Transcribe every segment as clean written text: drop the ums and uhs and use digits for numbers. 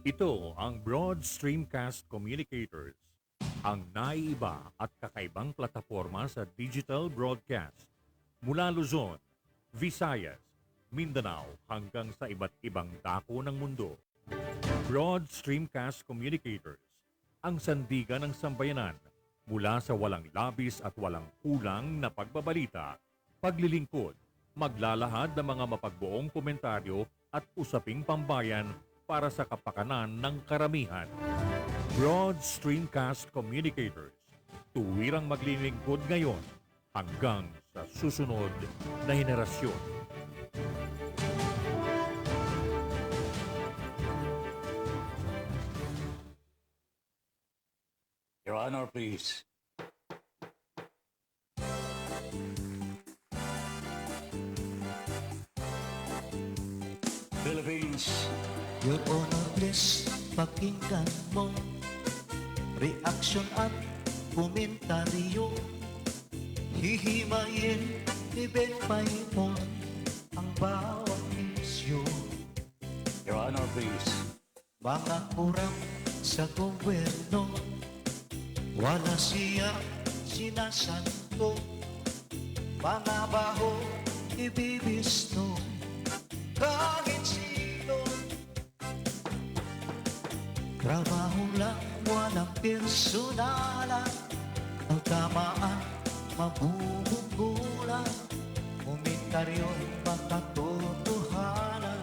Ito ang Broad Streamcast Communicators, ang naiiba at kakaibang plataforma sa digital broadcast mula Luzon, Visayas, Mindanao hanggang sa iba't ibang dako ng mundo. Broad Streamcast Communicators, ang sandigan ng sambayanan mula sa walang labis at walang kulang na pagbabalita, paglilingkod, maglalahad ng mga mapagbuong komentaryo at usaping pambayan para sa kapakanan ng karamihan. Broad Streamcast Communicators, tuwirang maglilingkod ngayon hanggang sa susunod na henerasyon. Your Honor, please. Philippines, Your Honor, please, pakinggan mo reaksyon at komentaryo. Hihimayin ni Ben Paimon ang bawat isyu. Your Honor, please. Mga kurang sa gobyerno, wala siya sinasanto. Mga baho ibibisto, kahit sino. Trabaho lang, walang personalan. Pagkamaan, mabubunggulan. Komentaryo'y makatotohanan.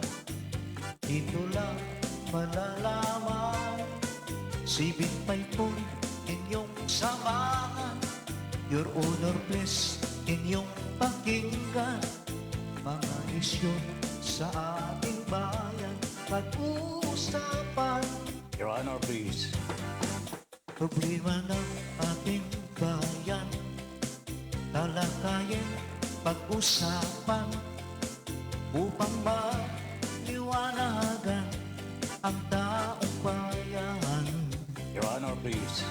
Dito lang malalaman. Sibit pa'y po inyong samahan. Your Honor, please, inyong pakinggan. Mga isyu sa ating bayan, pag-uusapan. Your Honor, please. Problema ng ating bayan, talakayin, pag-usapan, upang maliwanagan ang taong bayan. Your Honor, please.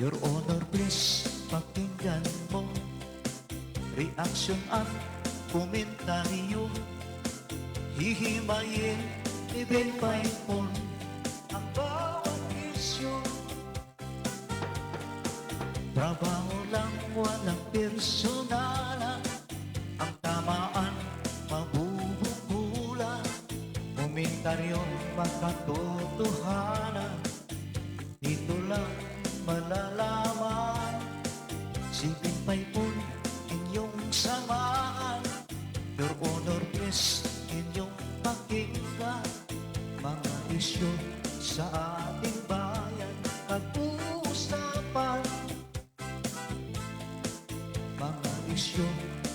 Your Honor, please, pakinggan mo reaksyon at komentaryo. Hihimayin ni Ben Paimon ang bawat isyu. Trabaho lang, walang personalan. Ang tamaan, mabubunggulan. Komentaryo'y makatotohanan. Dito lang malalaman. Sipin pa'y po inyong samahan. Your Honor, please, inyong pakinggan. Mga isyu sa ating bayan, pag-uusapan. Mga isyu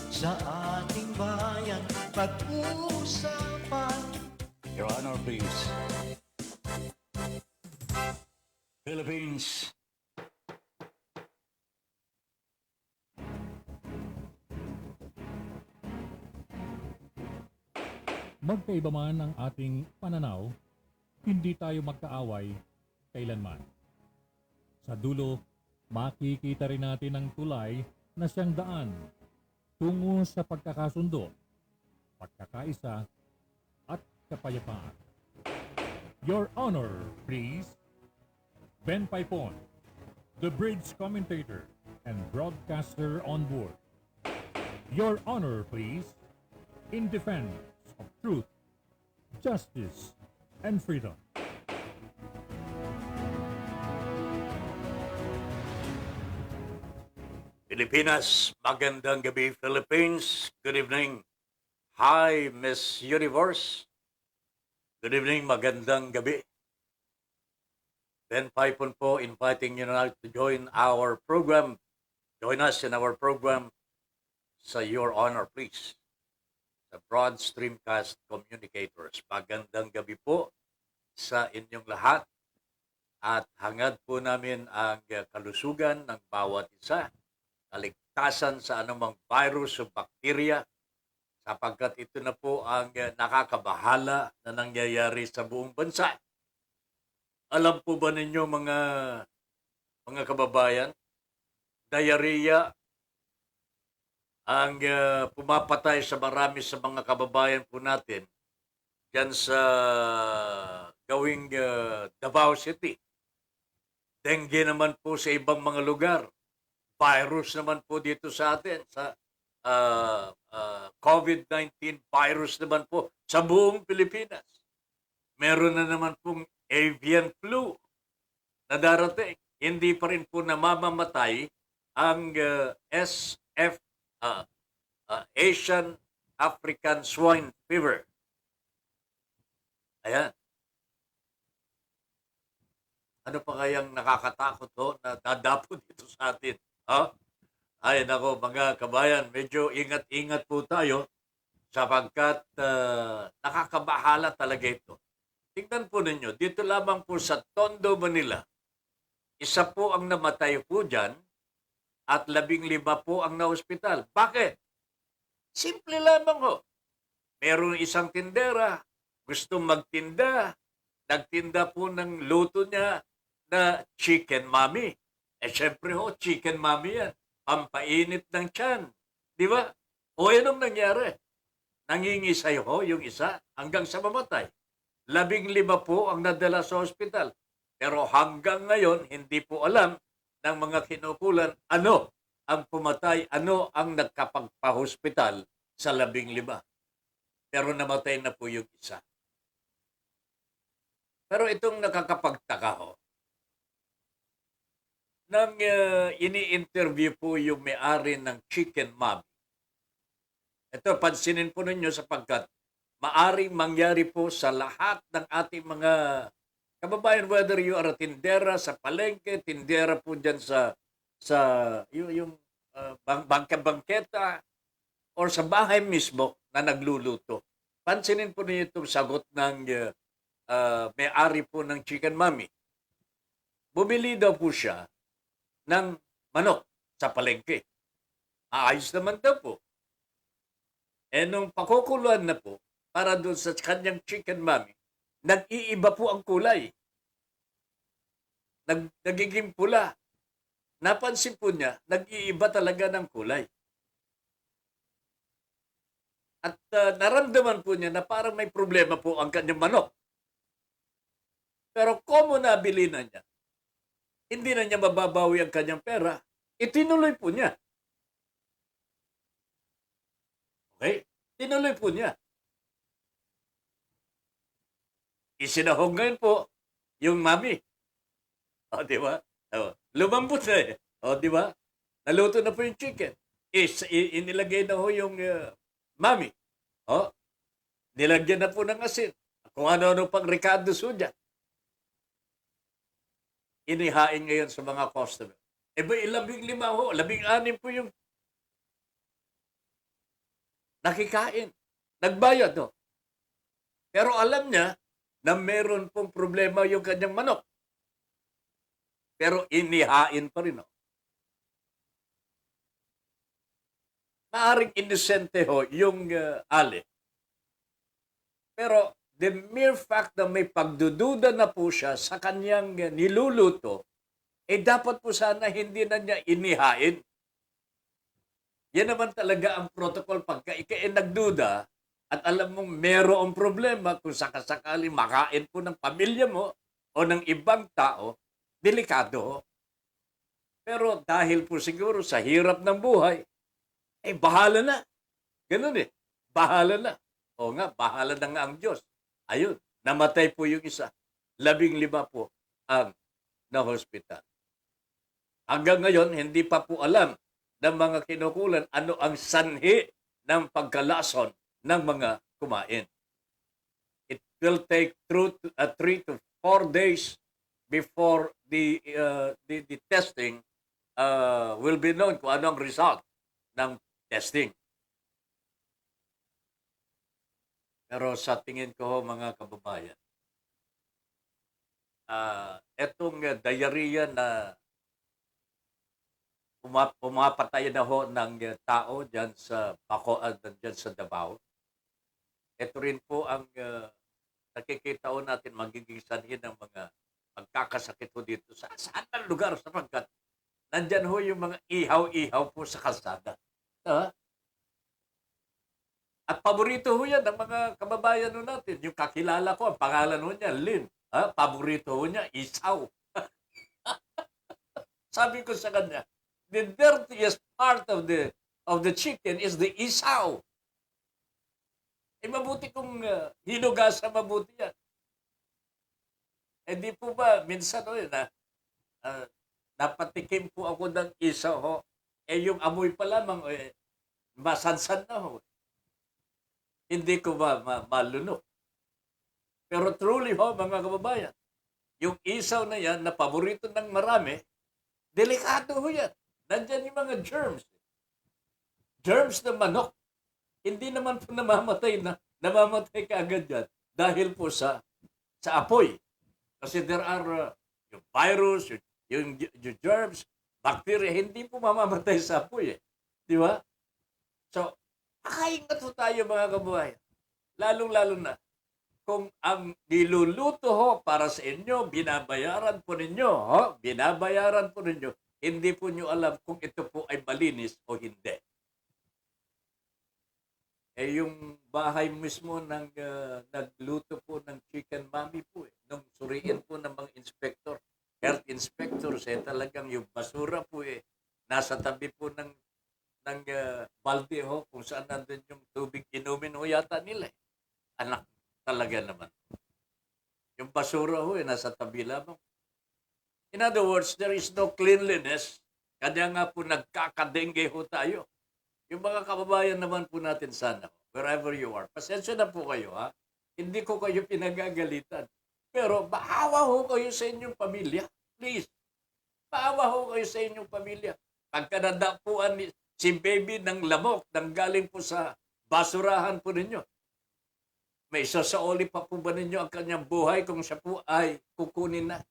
sa ating bayan, pag-uusapan. Your Honor, please. Philippines, Magkaiba man ang ating pananaw, hindi tayo magkaaway kailanman. Sa dulo, makikita rin natin ang tulay na siyang daan tungo sa pagkakasundo, pagkakaisa, at kapayapaan. Your Honor, please. Ben Paipon, the bridge commentator and broadcaster on board. Your Honor, please. In defense of truth, justice, and freedom. Pilipinas, magandang gabi, Philippines. Good evening. Hi, Miss Universe. Good evening, magandang gabi. Ben Paipon po, inviting you now to join our program. Join us in our program sa Your Honor, please. Sa Broad Streamcast Communicators. Magandang gabi po sa inyong lahat. At hangad po namin ang kalusugan ng bawat isa, kaligtasan sa anumang virus o bakterya, sapagkat ito na po ang nakakabahala na nangyayari sa buong bansa. Alam po ba ninyo mga kababayan, diarrhea ang pumapatay sa marami sa mga kababayan po natin dyan sa gawing Davao City. Dengue naman po sa ibang mga lugar. Virus naman po dito sa atin, sa COVID-19 virus naman po sa buong Pilipinas. Meron na naman pong avian flu na darating. Hindi pa rin po namamamatay ang Asian African Swine Fever. Ayan. Ano pa kayang nakakatakot ho na dadapo dito sa atin? Ha? Ay, nako mga kabayan, medyo ingat-ingat po tayo sapagkat nakakabahala talaga ito. Tingnan po ninyo, dito lamang po sa Tondo, Manila, isa po ang namatay po dyan at 15 po ang na-hospital. Bakit? Simple lamang ho. Meron isang tindera, gusto magtinda, nagtinda po ng luto niya na chicken mommy. Eh syempre ho, chicken mommy yan. Pampainit ng tiyan. Di ba? O anong nangyari? Nangingisay ho yung isa hanggang sa mamatay. 15 po ang nadala sa ospital. Pero hanggang ngayon, hindi po alam ng mga kinukulan ano ang pumatay, ano ang nagkapagpa-hospital sa 15. Pero namatay na po yung isa. Pero itong nakakapagtaka ho, nang ini-interview po yung may-ari ng Chicken Mommy. Ito, pansinin po ninyo sapagkat maaring mangyari po sa lahat ng ating mga kababayan, whether you are a tindera sa palengke, tindera po dyan sa yung bangka-bangketa, or sa bahay mismo na nagluluto. Pansinin po ninyo itong sagot ng may-ari po ng Chicken Mommy. Bumili daw po siya ng manok sa palengke. Ayos naman daw po. Eh nung pakukuluan na po, para doon sa kanyang Chicken Mommy, nag-iiba po ang kulay. Nagiging pula. Napansin po niya, nag-iiba talaga ng kulay. At naramdaman po niya na parang may problema po ang kanyang manok. Pero kung nabili na niya, hindi na niya mababawi ang kanyang pera, itinuloy po niya. Okay? Tinuloy po niya. Isinahog ngayon po yung mami. O, di ba? O, lumambot na eh. O, di ba? Naluto na po yung chicken. Inilagay na ho yung mami. O, nilagyan na po ng asin. Kung ano-ano pang Ricardo Suja. Inihain ngayon sa mga customer. Eh ba, 15 ho, 16 po yung nakikain. Nagbayad ho. Pero alam niya na meron pong problema yung kanyang manok. Pero inihain pa rin ho. Maaring inosente ho yung ali. Pero the mere fact na may pagdududa na po siya sa kanyang niluluto, eh dapat po sana hindi na niya inihain. Yan naman talaga ang protocol pagka ikaw nagduda at alam mong merong problema kung sakasakali makain po ng pamilya mo o ng ibang tao, delikado. Pero dahil po siguro sa hirap ng buhay, eh bahala na. Ganun eh. Bahala na. O nga, bahala na nga ang Diyos. Ayun, namatay po yung isa. 15 po ang na-hospital. Hanggang ngayon, hindi pa po alam ng mga kinukulan ano ang sanhi ng pagkalason ng mga kumain. It will take 3 to 4 days before the testing will be known kung ano ang result ng testing. Pero sa tingin ko, mga kababayan, etong diarrhea na pumapatay na ho ng tao dyan sa dyan sa Davao, ito rin po ang nakikita ho natin magiging sanhin ng mga magkakasakit ho dito sa saan ang lugar sapagkat nandyan ho yung mga ihaw-ihaw po sa kalsada. At paborito ho yan ng mga kababayan ho natin. Yung kakilala ko, ang pangalan ho niya, Lynn. Paborito ho niya, isaw. Sabi ko sa kanya, the dirtiest part of the chicken is the isaw. Mabuti kung hinugasan mabuti yan. Di po ba, minsan napatikim po ako ng isaw ho. Yung amoy pa lamang, masansan na ho. Hindi ko malunok. Pero truly ho, mga kababayan, yung isaw na yan, na paborito ng marami, delikado ho yan. Nandyan yung mga germs. Germs ng manok. Hindi naman po namamatay ka agad yan dahil po sa apoy. Kasi there are yung virus, yung germs, bacteria, hindi po mamamatay sa apoy eh. Di ba? So, makaingat po tayo mga kababayan. Lalong-lalo na kung ang niluluto ho para sa inyo, binabayaran po ninyo, hindi po nyo alam kung ito po ay malinis o hindi. Yung bahay mismo ng nagluto po ng chicken mommy po nung suriin po ng mga inspector, health inspectors, talagang yung basura po nasa tabi po ng balde ho, kung saan nandun yung tubig inumin ho yata nila Anak, talaga naman. Yung basura ho nasa tabi lamang. In other words, there is no cleanliness. Kaya nga po nagkakadengge ho tayo. Yung mga kababayan naman po natin sana, wherever you are, pasensya na po kayo ha. Hindi ko kayo pinagagalitan. Pero maawa ho kayo sa inyong pamilya. Please. Maawa ho kayo sa inyong pamilya. Pagka nadapuan si baby ng lamok, nang galing po sa basurahan po ninyo, may isasaoli pa po ba ninyo ang kanyang buhay kung siya po ay kukunin na?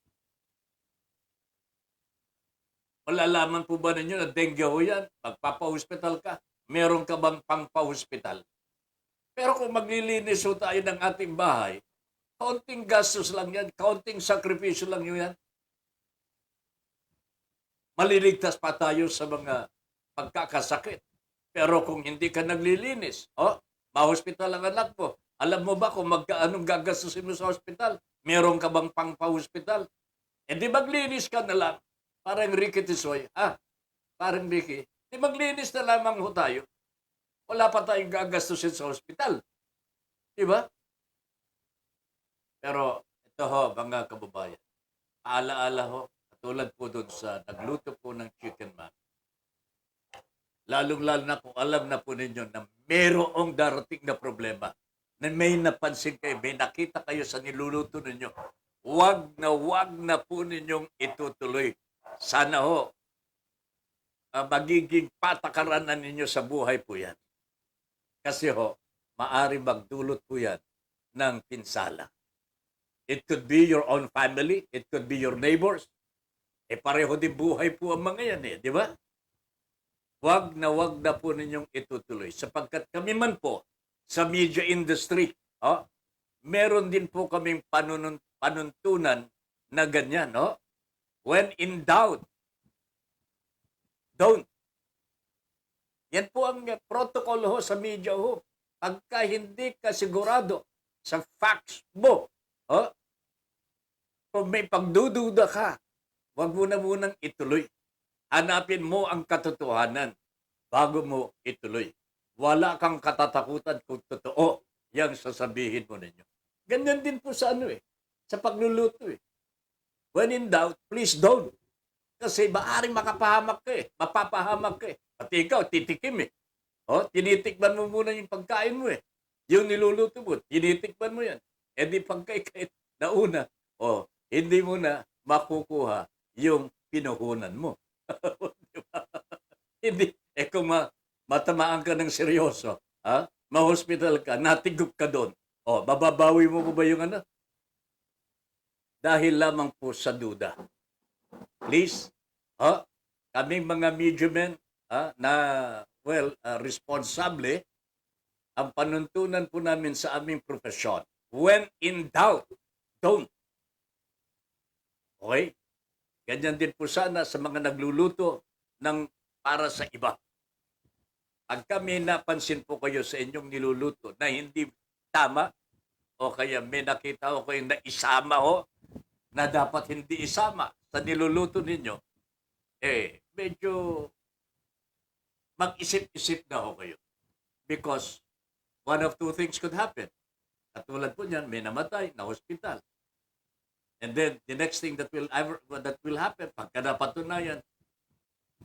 Malalaman po ba ninyo na dengue ho yan? Magpapa-hospital ka, meron ka bang pangpa-hospital? Pero kung maglilinis ho tayo ng ating bahay, kaunting gastos lang yan, kaunting sakripisyo lang yan. Maliligtas pa tayo sa mga pagkakasakit. Pero kung hindi ka naglilinis, ma-hospital ang anak mo. Alam mo ba kung anong gagastusin mo sa hospital? Meron ka bang pangpa-hospital? Di maglinis ka na lang. Parang Ricky Tisoy. Parang Ricky. Di maglinis na lamang ho tayo. Wala pa tayong gagastusin sa hospital. Diba? Pero ito ho, mga kababayan. Alaala ho, katulad po doon sa nagluto po ng chicken man. Lalong-lalo na kung alam na po ninyo na mayroong darating na problema, na may napansin kayo, may nakita kayo sa niluluto ninyo, wag na po ninyong itutuloy. Sana ho, magiging patakaran na ninyo sa buhay po yan. Kasi ho, maari magdulot po yan ng pinsala. It could be your own family, it could be your neighbors. Pareho din buhay po ang mga yan di ba? Wag na po ninyong itutuloy. Sapagkat kami man po, sa media industry, meron din po kaming panuntunan na ganyan, When in doubt, don't. Yan po ang protocol ho sa media ho. Pagka hindi ka sigurado sa facts mo, kung may pagdududa ka, wag mo na munang ituloy. Hanapin mo ang katotohanan bago mo ituloy. Wala kang katatakutan kung totoo yang sasabihin mo ninyo. Ganyan din po sa sa pagluluto When in doubt, please don't. Kasi maaaring makapahamak ka mapapahamak ka Pati ikaw, titikim tinitikman mo muna yung pagkain mo Yung niluluto mo, tinitikman mo yan. Di pagkain nauna, hindi mo na makukuha yung pinuhunan mo. Diba? Hindi. Kung matamaan ka ng seryoso, ma-hospital ka, natigop ka doon, mababawi mo ba yung Dahil lamang po sa duda. Please, kaming mga media men responsable, ang panuntunan po namin sa aming profesyon. When in doubt, don't. Okay? Ganyan din po sana sa mga nagluluto ng para sa iba. Pagka may napansin po kayo sa inyong niluluto na hindi tama, o kaya may nakita ko kayong naisama ho, na dapat hindi isama sa niluluto ninyo, medyo mag-isip-isip na ho kayo. Because one of two things could happen. Katulad po niyan, may namatay na hospital. And then the next thing that will happen, pagka napatunayan,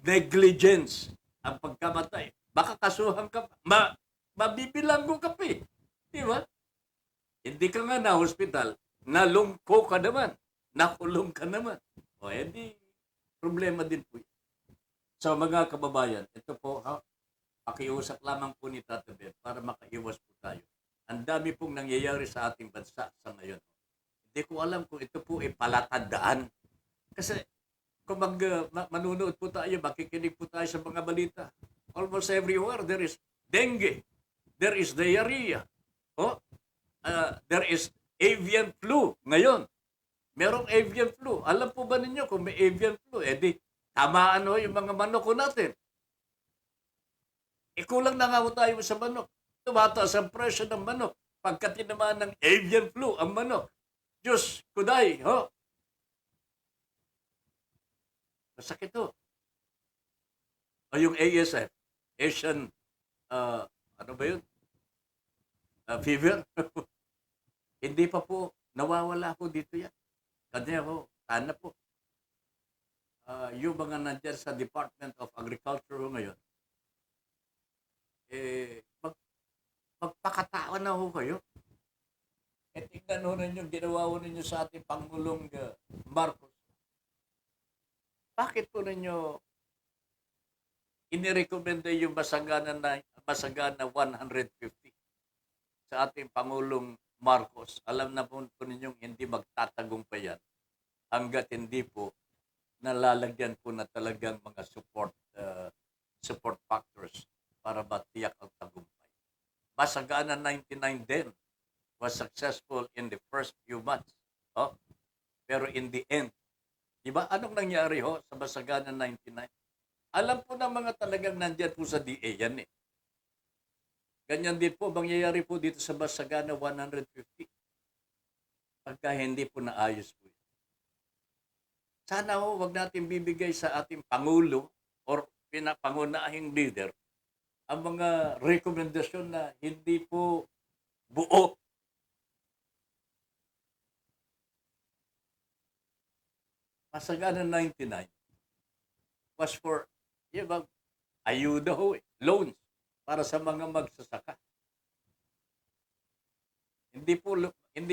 negligence ang pagkamatay. Baka kasuhan ka pa. Mabibilanggo ka pa eh. Di ba? Hindi ka nga na hospital, nalungko ka naman, nakulong ka naman. O edi, problema din po. So mga kababayan, ito po, pakiusap lamang po ni Tata Ben para makaiwas po tayo. Ang dami pong nangyayari sa ating bansa sa ngayon. Hindi ko alam kung ito po ay palatandaan. Kasi kung manunood po tayo, makikinig po tayo sa mga balita. Almost everywhere there is dengue, there is diarrhea, there is avian flu ngayon. Merong avian flu. Alam po ba ninyo kung may avian flu? Di, tamaan ho yung mga manok ko natin. Kulang na nga ho tayo sa manok. Tumataas ang presyo ng manok. Pagka tinamaan ng avian flu ang manok. Diyos, kuday, masakit ho. O yung ASF, Asian, ano ba yun? Fever? Hindi pa po, nawawala po dito yan. Kanya ho, sana po. Yung mga nandiyan sa Department of Agriculture ngayon, magpakatawan na ho kayo. Tingnan ho ninyo, ginawa ho ninyo sa ating Pangulong Marcos. Bakit po ninyo inirekomenda yung Basagana 150 sa ating Pangulong Marcos? Alam na po ninyong hindi magtatagumpay yan hanggat hindi po nalalagyan po na talagang mga support factors para matiyak ang tagumpay. Basagana 99 din was successful in the first few months. Pero in the end, di ba, anong nangyari ho sa Basagana 99? Alam po ng mga talagang nandyan po sa DA yan eh. Ganyan din po, mangyayari po dito sa Basagana 150. Pagka hindi po naayos po. Sana ho, wag natin bibigay sa ating Pangulo or pinapangunahing leader ang mga rekomendasyon na hindi po buo. Basagana 99 was for ayuda ho loans para sa mga magsasaka. Hindi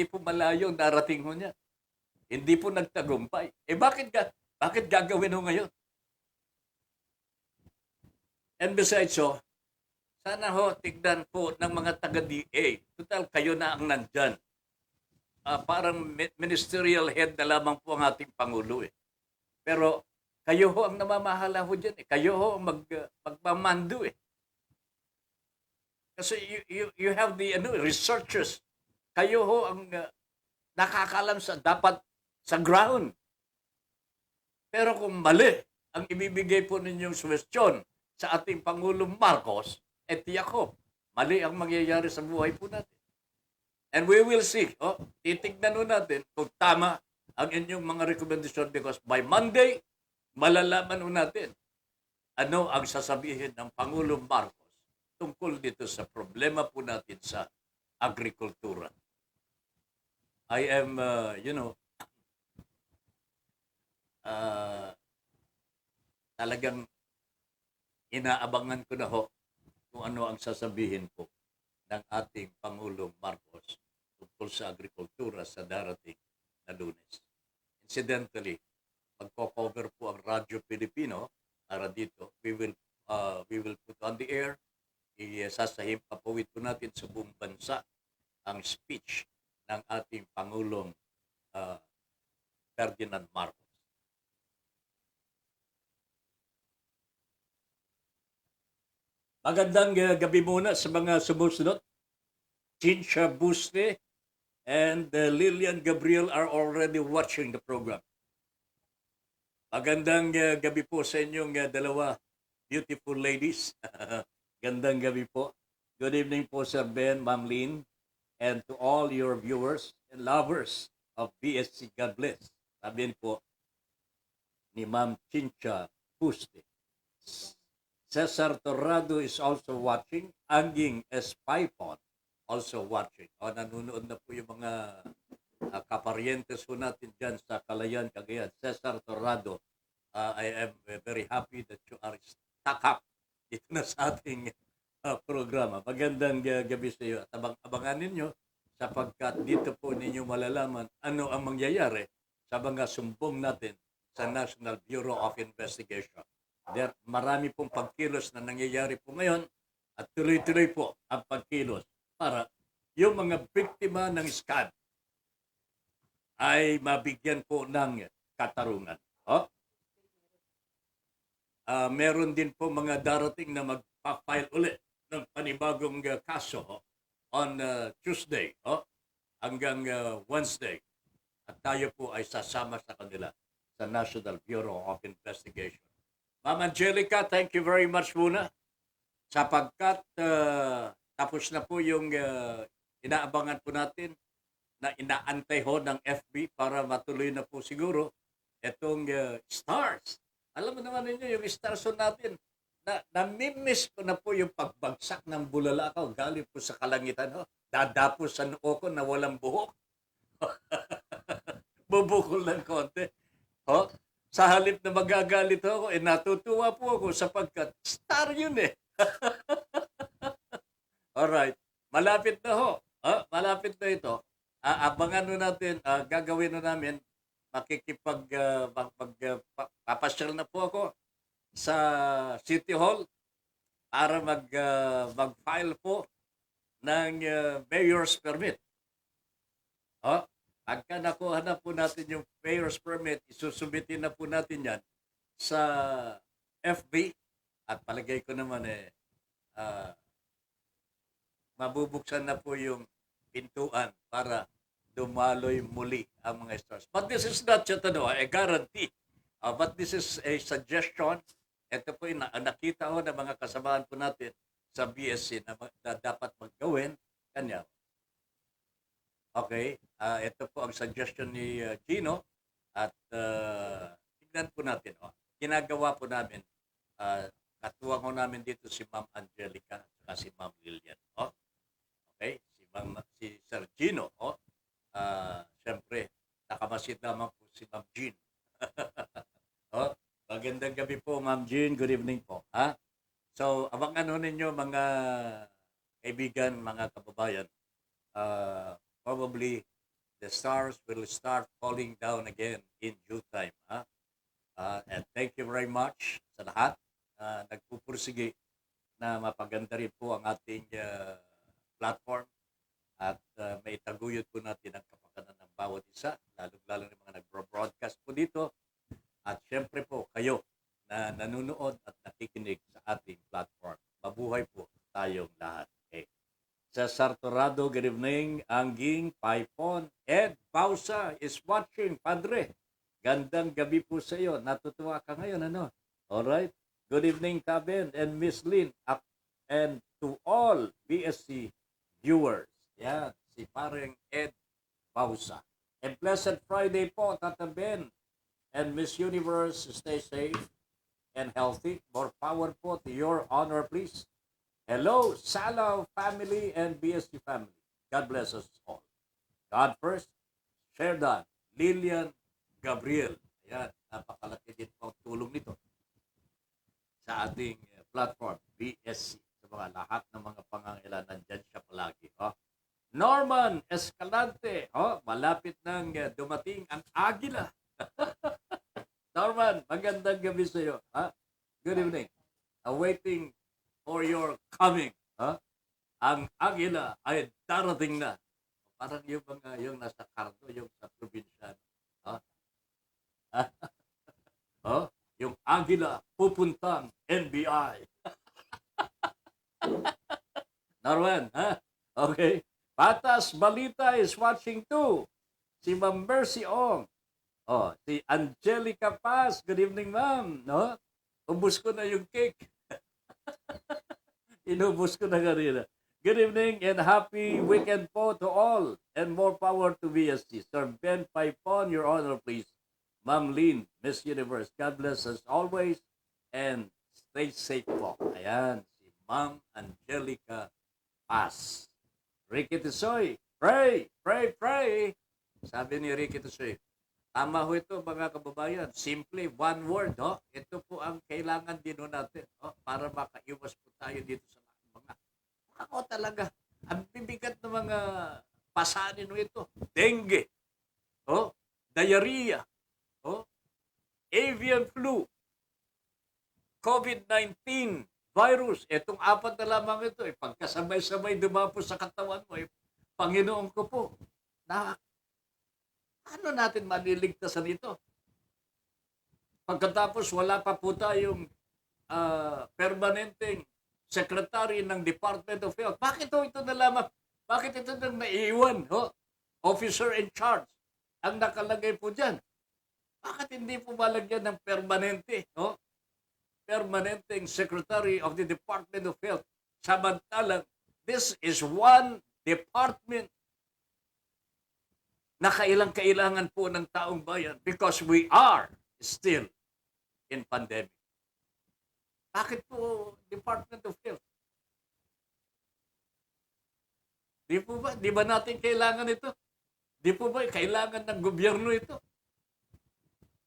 po malayo ang darating ho niya. Hindi po nagtagumpay. Bakit gagawin ho ngayon? And besides sana ho tignan po ng mga taga-DA. Total kayo na ang nandyan. Parang ministerial head na lamang po ang ating Pangulo eh. Pero kayo ho ang namamahala ho dyan eh. Kayo ho ang magmamando eh. Kasi you have the researchers. Kayo ho ang nakakalam dapat sa ground. Pero kung mali ang ibibigay po ninyong suwestyon sa ating Pangulong Marcos, tiyak ho, mali ang mangyayari sa buhay po natin. And we will see. Titignan ho natin kung tama ang inyong mga rekomendasyon because by Monday, malalaman ho natin ano ang sasabihin ng Pangulong Marcos tungkol dito sa problema po natin sa agrikultura. I am, talagang inaabangan ko na ho kung ano ang sasabihin po ng ating Pangulong Marcos tungkol sa agrikultura sa darating na Lunes. Incidentally, magko-cover po ang Radyo Pilipino para dito. We will put on the air. Sasahim papawid po natin sa buong bansa ang speech ng ating Pangulong Ferdinand Marcos. Magandang gabi muna sa mga sumusunod. Chincha Busne and Lilian Gabriel are already watching the program. Magandang gabi po sa inyong dalawa beautiful ladies. Gandang gabi po. Good evening po, Sir Ben, Ma'am Lynn, and to all your viewers and lovers of BSC. God bless. Sabihin po ni Ma'am Chincha Puste. Cesar Torrado is also watching. Anging Espipon also watching. O, nanonood na po yung mga kaparientes po natin dyan sa Calayan, Cagayan. Cesar Torrado, I am very happy that you are stuck up dito na sa ating programa. Magandang gabi sa iyo at abangan ninyo sapagkat dito po ninyo malalaman ano ang mangyayari sa mga sumbong natin sa National Bureau of Investigation. Marami pong pagkilos na nangyayari po ngayon at tuloy-tuloy po ang pagkilos para yung mga biktima ng scam ay mabigyan po ng katarungan. Meron din po mga darating na magpa-file ulit ng panibagong kaso on Tuesday hanggang Wednesday. At tayo po ay sasama sa kanila sa National Bureau of Investigation. Ma'am Angelica, thank you very much muna sapagkat tapos na po yung inaabangan po natin na inaantay ho ng FB para matuloy na po siguro itong stars. Alam mo naman ninyo, yung stars natin, namimiss ko na po yung pagbagsak ng bulalakaw galing po sa kalangitan. Dadapos sa noo ko na walang buhok. Bubukol ng konti. Sa halip na magagalit ako, natutuwa po ako sapagkat star yun eh. Alright. Malapit na ho. Malapit na ito. Abangan nun natin, gagawin na namin, papasyal na po ako sa City Hall para mag-file po ng mayor's permit. Pagka nakuha na po natin yung mayor's permit, isusubitin na po natin yan sa FB at palagay ko naman mabubuksan na po yung pintuan para dumaloy muli ang mga stars. But this is not just a guarantee. But this is a suggestion. Ito po yung nakita ko ng mga kasamahan po natin sa BSC na dapat maggawin. Kanya. Okay. Ito po ang suggestion ni Gino. At tignan po natin. Ginagawa po namin. Katuwang ko namin dito si Ma'am Angelica at si Ma'am Lilian. Okay. Si Sir Gino. Siyempre, nakamasid naman po si Ma'am Jean. Magandang gabi po, Ma'am Jean. Good evening po. So, abangan ninyo mga kaibigan, mga kababayan. Probably, the stars will start falling down again in due time. And thank you very much sa lahat. Nagpupursige na mapaganda rin po ang ating platform. At may taguyod po natin ang kapakanan ng bawat isa, lalo-lalo ng mga nagro-broadcast po dito. At syempre po, kayo na nanonood at nakikinig sa ating platform. Mabuhay po tayong lahat. Okay. Cesar Torrado, good evening. Anging, Paipon, Ed Pausa is watching, Padre. Gandang gabi po sa iyo. Natutuwa ka ngayon, ano? Alright. Good evening, Taben and Miss Lynn. And to all BSC viewers. Yan, si pareng Ed Pausa. And blessed Friday po, Tata Ben. And Miss Universe, stay safe and healthy. More power po to your honor, please. Hello, Salaw family and BSC family. God bless us all. God first, Sherdan, Lilian, Gabriel. Ayan, napakalaki din po ang tulong nito sa ating platform, BSC. Sa mga lahat ng mga pangangailangan, nandyan siya palagi. Norman Escalante, malapit nang dumating ang Agila. Norman, magandang gabi sa iyo. Good evening. Awaiting for your coming. Ang Agila ay darating na. Parang yung mga yung nasa Cardo, yung sa probinsya. Yung Agila pupuntang NBI. Norman, okay. Patas Balita is watching too. Si Ma'am Mercy Ong. Si Angelica Paz. Good evening, ma'am. Ubus ko na yung cake. Inubos ko na kanina. Good evening and happy weekend po to all. And more power to VSC. Sir Ben Paipon, Your Honor, please. Ma'am Lynn, Miss Universe. God bless us always. And stay safe po. Ayan, si Ma'am Angelica Paz. Ricky Tisoy, pray, pray, pray. Sabi ni Ricky Tisoy, tama ho ito mga kababayan. Simple, one word. Oh. Ito po ang kailangan din ho natin para makaiwas po tayo dito sa mga ako talaga. Ang bibigat ng mga pasanin ho ito. Dengue, diarrhea, avian flu, COVID-19 virus. Itong apat na lamang ito, pagkasabay-sabay dumapo sa katawan mo, Panginoon ko po, ano natin maliligtasan ito? Pagkatapos, wala pa po tayong permanenteng secretary ng Department of Health. Bakit ito na lamang? Bakit ito nang naiiwan? Officer in charge ang nakalagay po dyan. Bakit hindi po malagyan ng permanente? Permanenteng secretary of the Department of Health. Samantalang, this is one department na kailangan po ng taong bayan because we are still in pandemic. Bakit po Department of Health? Di po ba? Di ba natin kailangan ito? Di po ba kailangan ng gobyerno ito?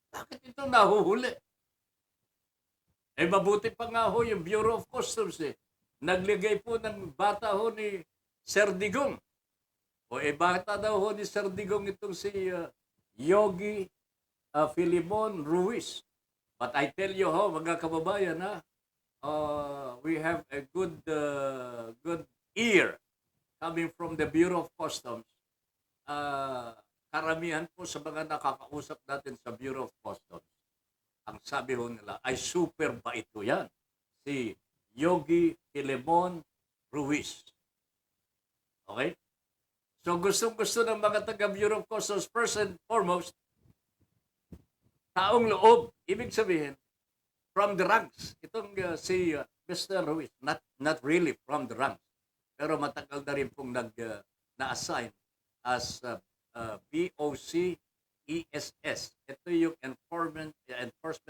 Bakit ito nahuhuli? Mabuti pa nga ho yung Bureau of Customs Nagligay po ng bata ho ni Sir Digong. Bata daw ho ni Sir Digong itong si Yogi Filimon Ruiz. But I tell you ho, mga kababayan, we have a good ear coming from the Bureau of Customs. Karamihan po sa mga nakakausap natin sa Bureau of Customs, ang sabi ho nila ay super bait ho yan. Si Yogi Filimon Ruiz. Okay? So gustong-gusto ng mga taga-Bureau of Customs, first and foremost, taong loob, ibig sabihin, from the ranks. Itong si Mr. Ruiz, not really from the ranks, pero matagal na rin pong na-assign as BOC ESS. Ito yung Enforcement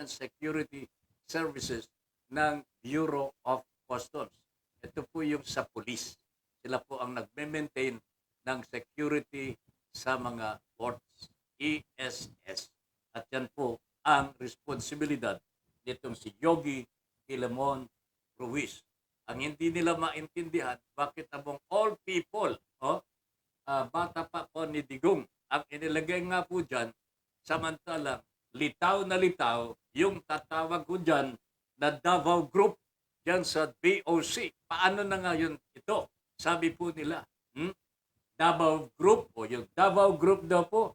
Security Services ng Bureau of Customs. Ito po yung sa police. Sila po ang nagme-maintain ng security sa mga ports. ESS. At yan po ang responsibilidad nitong si Yogi Filimon Ruiz. Ang hindi nila maintindihan, bakit among all people, bata pa po ni Digong, ang inilagay nga po dyan, samantalang litaw na litaw, yung tatawag ko dyan na Davao Group dyan sa BOC. Paano na nga yun ito? Sabi po nila, Davao Group o yung Davao Group daw po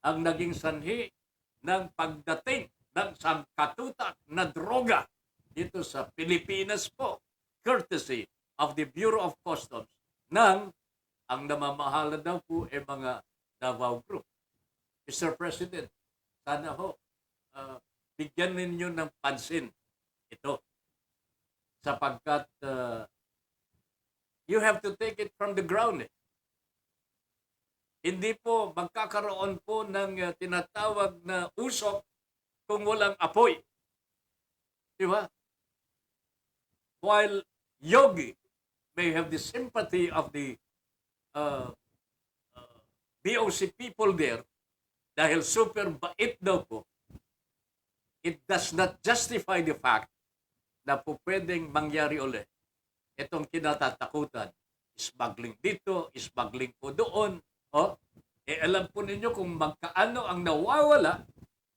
ang naging sanhi ng pagdating ng sangkatutak na droga dito sa Pilipinas po, courtesy of the Bureau of Customs ng ang namamahala daw po ay mga Davao Group. Mr. President, sana ho, bigyan ninyo ng pansin ito sapagkat you have to take it from the ground. Hindi po magkakaroon po ng tinatawag na usok kung walang apoy. Di ba? While Yogi may have the sympathy of the BOC people there, dahil super bait daw po, it does not justify the fact na po pwedeng mangyari ulit itong kinatatakutan. Smuggling dito, smuggling po doon. Alam po ninyo kung magkaano ang nawawala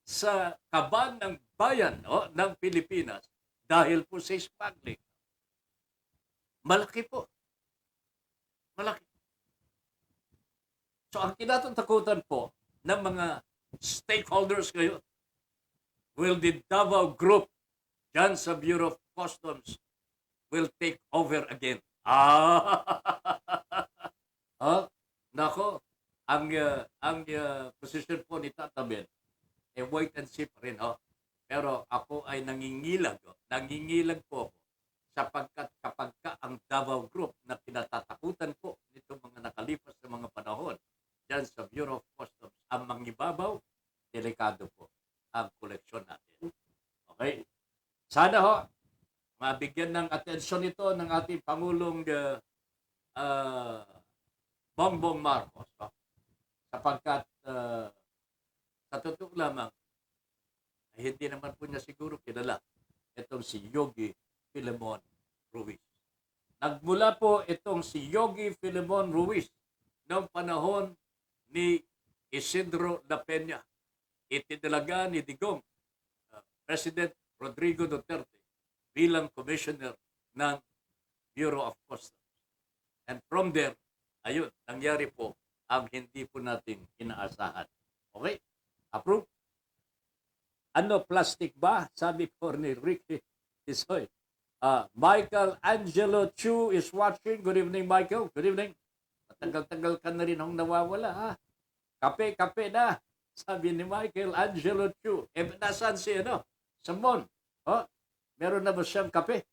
sa kaban ng bayan ng Pilipinas dahil po sa smuggling. Malaki po. Malaki. So ang kinatatakutan po ng mga stakeholders ngayon, will the Davao Group dyan sa Bureau of Customs will take over again. Nako, ang position po ni Tata Ben, wait and see pa rin. Pero ako ay nangingilag po ako sapagkat kapag ka ang Davao Group na kinatatakutan po nito mga nakalipas na mga panahon dyan sa Bureau of Customs ang mangibabaw, delikado po ang koleksyon natin. Okay? Sana ho, mabigyan ng atensyon ito ng ating Pangulong Bongbong Marcos. No? Sapagkat sa totoo lamang, ay hindi naman po niya siguro kilala itong si Yogi Filemon Ruiz. Nagmula po itong si Yogi Filemon Ruiz noong panahon ni Isidro La Peña. Itinalaga ni Digong President Rodrigo Duterte bilang commissioner ng Bureau of Customs. And from there, ayun, nangyari po ang hindi po natin inaasahan. Okay? Approve? Ano, plastic ba? Sabi po ni Ricky Tisoy. Michael Angelo Chu is watching. Good evening, Michael. Good evening. Matagal-tagal ka na rin ang nawawala, ha? Kape na. Sabi ni Michael Angelo Chu. Nasaan si, Samon? Meron na ba siyang kape?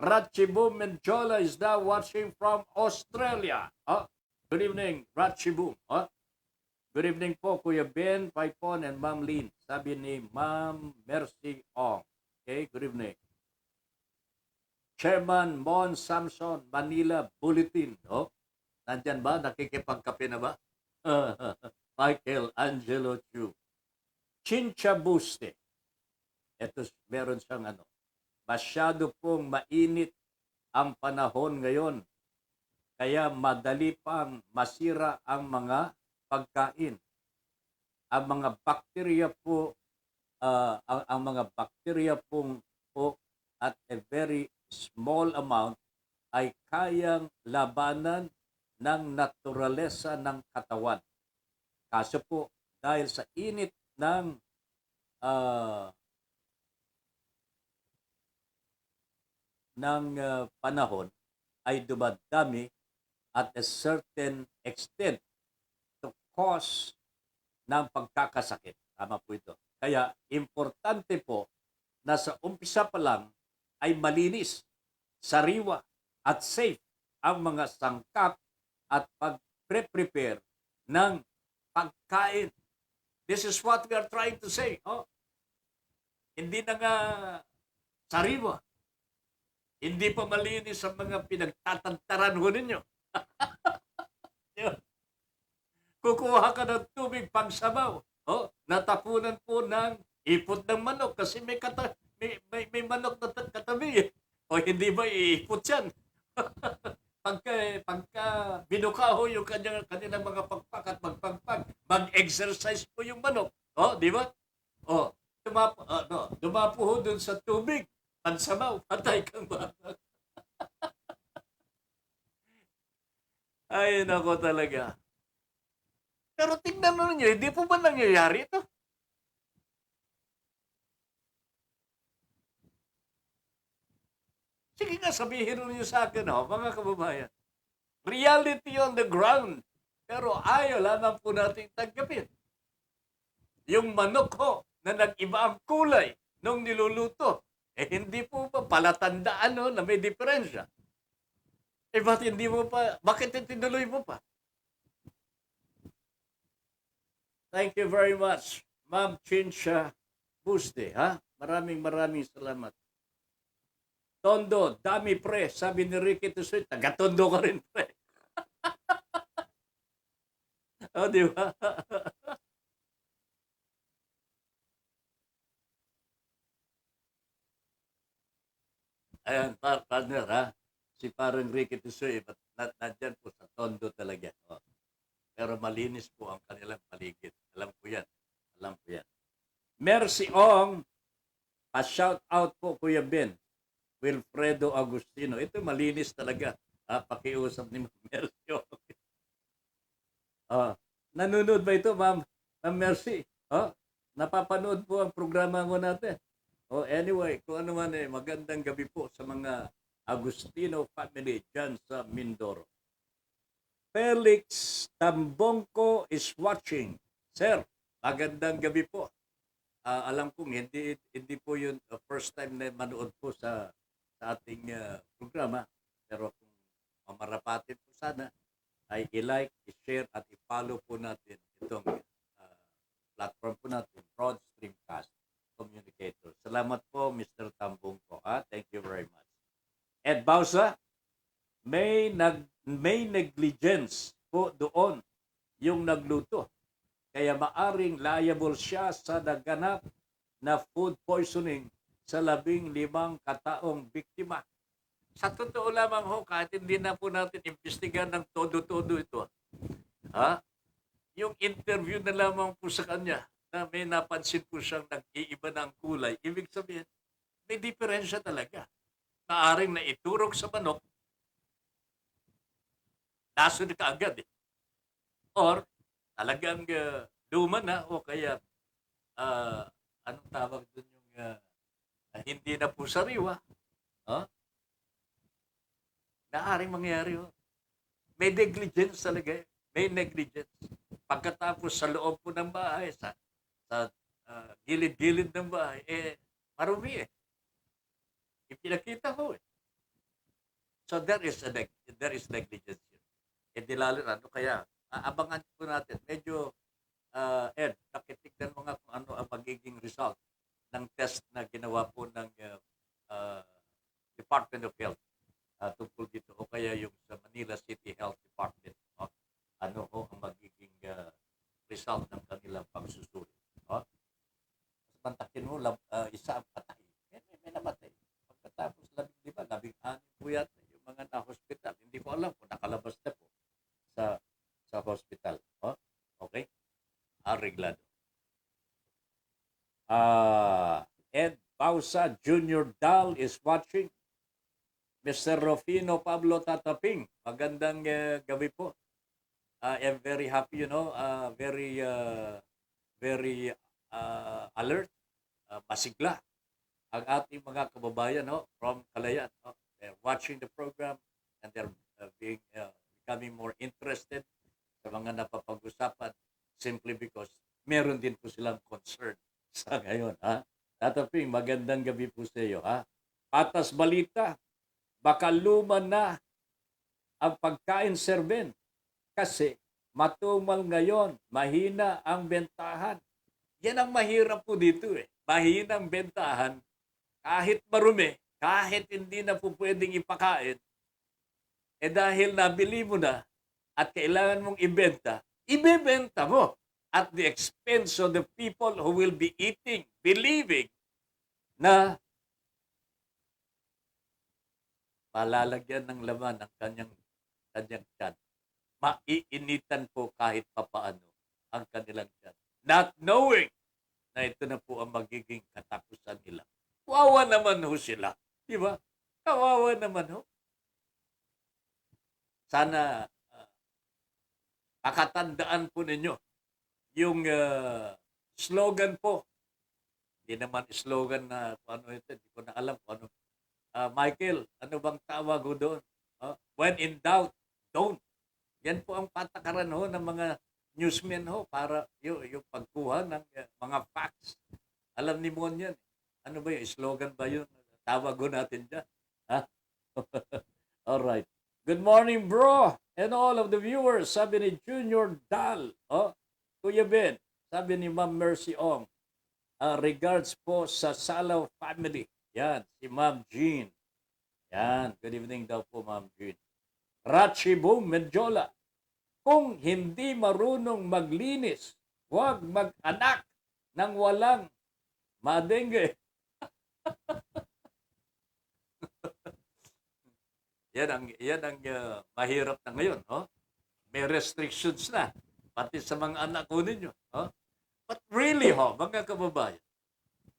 Rachibu Menjola is now watching from Australia. Good evening, Rachibu. Good evening po, Kuya Ben, Paipon, and Ma'am Lynn. Sabi ni Ma'am Mercy Ong. Okay, good evening. Chairman Mon Samson, Manila Bulletin. Nandyan ba? Nakikipagkape na ba? Michael Angelo Chu. Chincha Buste. Ito, meron siyang masyado pong mainit ang panahon ngayon. Kaya madali pang masira ang mga pagkain. Ang mga bakterya po, ang mga bakterya po at a very small amount ay kayang labanan ng naturalesa ng katawan. Kaso po, dahil sa init ng panahon ay dumadami at a certain extent to cause ng pagkakasakit. Tama po ito. Kaya importante po na sa umpisa pa lang ay malinis, sariwa at safe ang mga sangkap at pag-prepare ng pagkain. This is what we are trying to say. Hindi na nga sariwa. Hindi pa malinis ang mga pinagtatantaran ho ninyo. Kukuha ka ng tubig pangsabaw. Natapunan po ng ipot ng manok kasi may manok na katabi. O hindi ba iipot yan? pagka binukaho yung kanilang mga pagpak at magpagpag, mag-exercise po yung manok. Di ba? Dumapo ho dun sa tubig. Pansabaw, patay kang manok. Ay, nako talaga. Pero tingnan mo ninyo, hindi po ba nangyayari ito? Sige nga, sabihin ninyo sa akin, mga kababayan. Reality on the ground. Pero ayaw lamang po natin tanggapin. Yung manok ho, na nag-iba ang kulay nung niluluto, hindi po ba palatandaan na may diferensya? Bakit tinuloy mo pa? Thank you very much, Ma'am Chincha Buste, Maraming salamat. Tondo, dami pre, sabi ni Ricky Tusoy, taga-Tondo ka rin pre. Di ba? Ayan, partner, si parang Ricky Tusoy, nandyan po sa Tondo talaga. Pero malinis po ang kanilang paligid. Alam ko yan. Mercy Ong, pa-shout out po Kuya Ben. Wilfredo Agustino. Ito malinis talaga. Pakiusap ni Mercy Ong. Nanonood ba ito, Ma'am Mercy? Napapanood po ang programa ko natin. Anyway, kung ano man magandang gabi po sa mga Agustino family dyan sa Mindoro. Felix Tambongko is watching. Sir, magandang gabi po. Alam kong hindi po yun first time na manood po sa sa ating programa. Pero kung mamarapatin po sana, ay i-like, i-share at i-follow po natin itong platform po natin, Broad Streamcast Communicator. Salamat po, Mr. Tambong po. Thank you very much. Ed Bausa, may negligence po doon yung nagluto. Kaya maaring liable siya sa naganap na food poisoning sa 15 kataong biktima. Sa totoo lamang ho, kahit hindi na po natin imbestigan ng todo-todo ito, yung interview na lamang po sa kanya na may napansin po siyang nag-iiba ng kulay, ibig sabihin, may diferensya talaga. Maaring na iturok sa manok, nasunod ka agad eh. Or talagang luma na o kaya anong tawag doon yung hindi na po sariwa. Naaring mangyari. May negligence talaga. May negligence. Pagkatapos sa loob po ng bahay, sa gilid-gilid ng bahay, marumi eh. Ipinakita ko eh. So there is negligence here. Lalo kaya aabangan po natin. Medyo Ed, nakitignan mo nga kung ano ang magiging result ng test na ginawa po ng Department of Health tungkol dito o kaya yung sa Manila City Health Department. Ano ho ang magiging result ng kanilang pagsusuri. Mas mantakin mo, isa ang patay. May namatay. Pagkatapos 15, 16 po yata yung mga na-hospital. Hindi ko alam kung nakalabas na po sa hospital. Okay? Arreglado. Ed Bausa Jr. Dal is watching. Mr. Rufino Pablo Tataping, magandang gabi po. I am very happy, very alert, masigla ang ating mga kababayan from Kalayaan. They're watching the program and they're becoming more interested sa mga napapag-usapan simply because meron din po silang concern sa ngayon. Tataping, magandang gabi po sa iyo. Patas balita, baka luma na ang pagkain serben kasi matumal ngayon, mahina ang bentahan. Yan ang mahirap po dito eh. Mahina ang bentahan, kahit marumi, kahit hindi na po pwedeng ipakain, dahil nabili mo na at kailangan mong ibebenta mo at the expense of the people who will be eating, believing na palalagyan ng laman ang kanyang tiyan. Maiinitan po kahit papaano ang kanilang tiyan. Not knowing na ito na po ang magiging katapusan nila. Kawawa naman ho sila. Di ba? Kawawa naman ho. Sana makatandaan po ninyo yung slogan po. Hindi naman slogan na ano ito. Hindi ko na alam kung ano. Michael, ano bang tawag ho doon? When in doubt, don't. Yan po ang patakaran ho ng mga newsmen ho para yung pagkuha ng mga facts. Alam ni Mon yan. Ano ba yung slogan ba yun? Tawag ho natin dyan. Alright. Good morning, bro, and all of the viewers. Sabi ni Junior Dal. Kuya Ben, sabi ni Ma'am Mercy Ong. Regards po sa Salaw family. Yan, si Ma'am Jean. Yan, good evening daw po, Ma'am Jean. Rachibo Medjola. Kung hindi marunong maglinis, huwag mag-anak ng walang madengge. Yan ang mahirap na ngayon. May restrictions na, pati sa mga anak ko ninyo. But really, mga kababayan,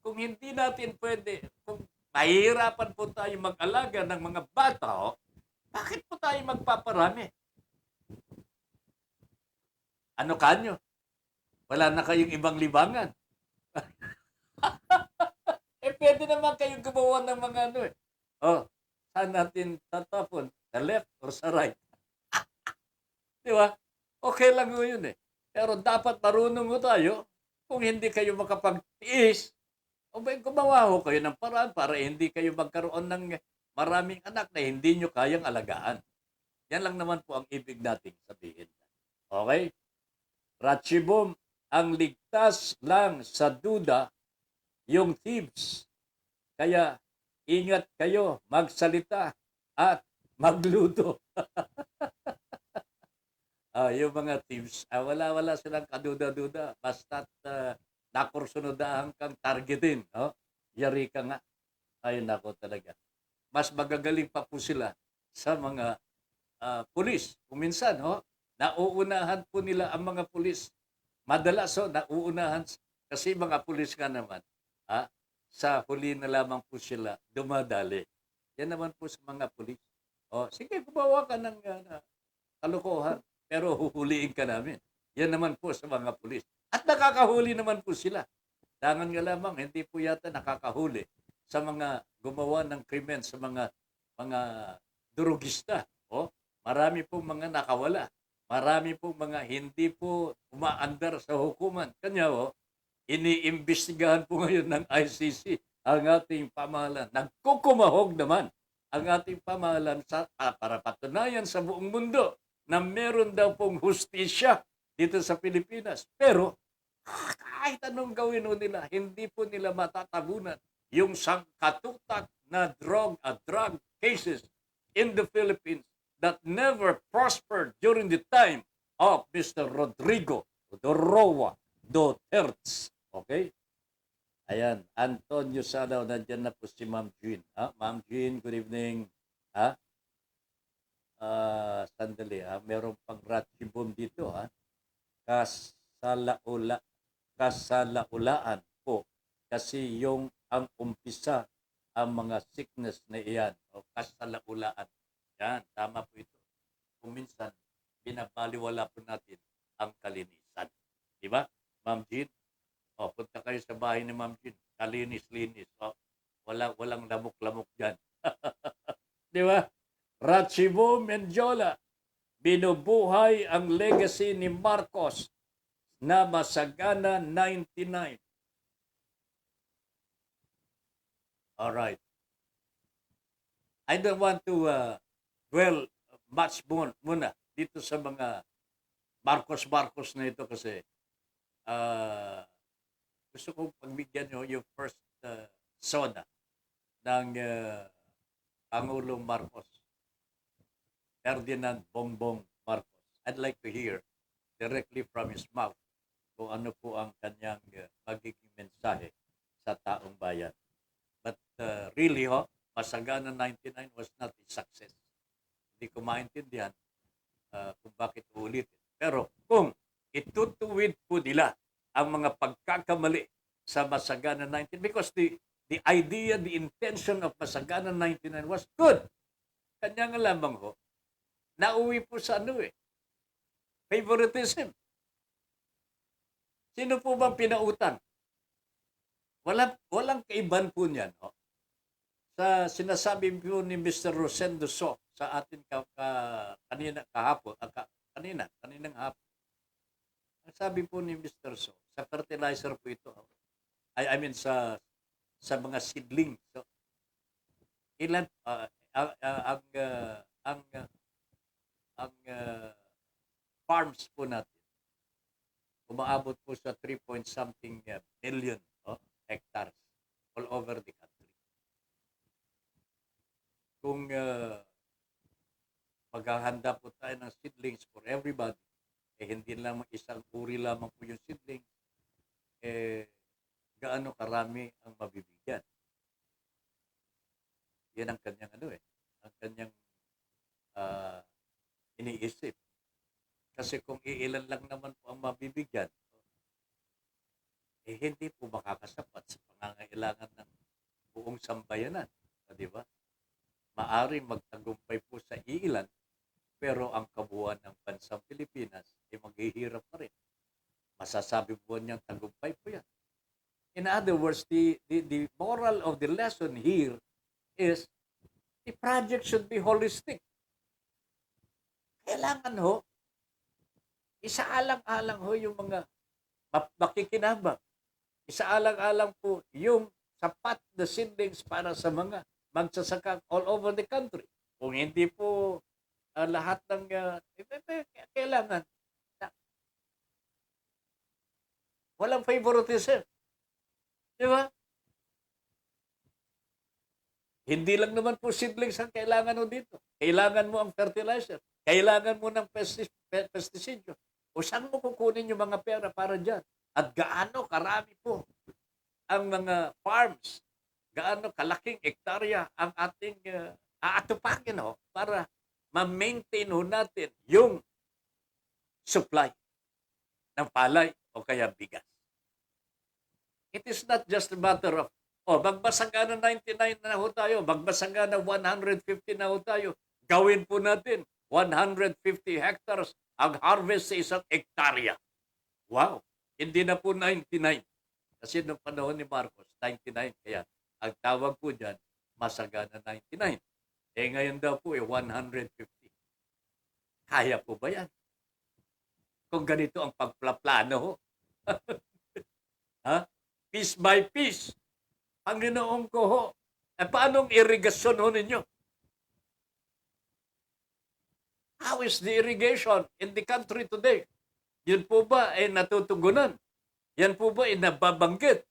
kung hindi natin pwede, kung mahirapan po tayo mag-alaga ng mga bata, bakit po tayo magpaparami? Ano kanyo? Wala na kayong ibang libangan. Pwede naman kayong gumawa ng mga ano eh. Saan natin tatapon? Sa left or sa right? Di ba? Okay lang yun eh. Pero dapat marunong mo tayo. Kung hindi kayo makapagtiis, gumawa ho kayo ng paraan para hindi kayo magkaroon ng maraming anak na hindi nyo kayang alagaan. Yan lang naman po ang ibig nating sabihin. Okay? Ratchibom, ang ligtas lang sa duda yung thieves. Kaya ingat kayo magsalita at magluto. Yung mga thieves, wala silang kaduda-duda. Basta't nakursunodahan kang targetin. Oh? Yari ka nga. Ay, nako talaga. Mas magagaling pa po sila sa mga pulis. Kuminsan, nauunahan po nila ang mga pulis. Madalas, nauunahan kasi mga pulis nga naman, sa huli na lamang po sila dumadali. Yan naman po sa mga pulis. Sige, gumawa ka ng kalokohan, pero huhuliin ka namin. Yan naman po sa mga pulis. At nakakahuli naman po sila. Dangan nga lamang, hindi po yata nakakahuli sa mga gumawa ng krimen, sa mga durugista. Marami pong mga nakawala. Marami pong mga hindi po umaandar sa hukuman. Kanya iniimbestigahan po ngayon ng ICC ang ating pamahalaan. Nagkukumahog naman ang ating pamahalaan para patunayan sa buong mundo na meron daw pong hustisya dito sa Pilipinas. Pero kahit anong gawin nila, hindi po nila matatabunan yung sangkatutak na drug cases in the Philippines that never prospered during the time of Mr. Rodrigo Roa Duterte. Okay? Ayan, Antonio Sadaw, nandyan na po si Ma'am Jean. Ma'am Jean, good evening. Sandali, merong pang ratchibom dito. Kasalaulaan po. Kasi yung ang umpisa ang mga sickness na iyan. Kasalaulaan. Yan, tama po ito. Kung minsan, binabaliwala po natin ang kalinisan. Di ba, Ma'am Jean? Punta kayo sa bahay ni Ma'am Jean. Kalinis-linis. Walang lamok-lamok dyan. Di ba? Ratchibo Mendiola, binubuhay ang legacy ni Marcos na Masagana 99. Alright. I don't want to dwell much more muna dito sa mga Marcos na ito kasi gusto kong pagbigyan nyo yung first soda ng Pangulong Marcos, Ferdinand Bongbong Marcos. I'd like to hear directly from his mouth kung ano po ang kanyang magiging mensahe sa taong bayan. But really, Masagana 99 was not a success. Hindi ko maintindihan kung bakit uulitin. Pero kung itutuwid po nila ang mga pagkakamali sa Masagana 19 because the idea, the intention of Masagana 99 was good. Kanya nga lamang nauwi po sa favoritism. Sino po bang pinautang? Walang kaiban po niyan. Sa sinasabi po ni Mr. Rosendo So sa atin kaninang hapon. Ang sabi po ni Mr. So, sa fertilizer po ito. I mean sa mga seedlings. So, ilan ang farms po natin umaabot po sa 3-point-something million hectares all over the country. Kung maghahanda po tayo ng seedlings for everybody, hindi lamang isang uri lamang po yung seedlings, gaano karami ang mabibigyan. Yan ang kanyang ang kanyang iniisip. Kasi kung iilan lang naman po ang mabibigyan, hindi po makakasapat sa pangangailangan ng buong sambayanan. Di ba? Maaring magtagumpay po sa iilan, pero ang kabuuan ng bansang Pilipinas ay maghihirap pa rin. Masasabi po niyang tagumpay po yan. In other words, the moral of the lesson here is the project should be holistic. Kailangan isaalang-alang yung mga makikinabang. Isaalang-alang po yung sapat na seedlings para sa mga magsasaka all over the country. Kung hindi po lahat ng kailangan, walang favoritism. Di ba? Hindi lang naman po seedlings ang kailangan mo dito. Kailangan mo ang fertilizer. Kailangan mo ng pesticide. O saan mo kukunin yung mga pera para dyan? At gaano karami po ang mga farms, gaano kalaking ektarya ang ating aatupagin para ma-maintain natin yung supply ng palay o kaya bigas. It is not just a matter of, magbasangga na 99 na ho tayo, magbasangga na 150 na ho tayo, gawin po natin 150 hectares ang harvest sa isang ektarya. Wow! Hindi na po 99. Kasi noong panahon ni Marcos, 99. Kaya ang tawag po dyan, masagana 99. Ngayon daw po 150. Kaya po ba yan? Kung ganito ang pagplaplano ho. Ha? Piece by piece. Panginoon ko ho. Paanong irigasyon ho ninyo? How is the irrigation in the country today? Yun po ba ay natutugunan? Yan po ba ay nababanggit?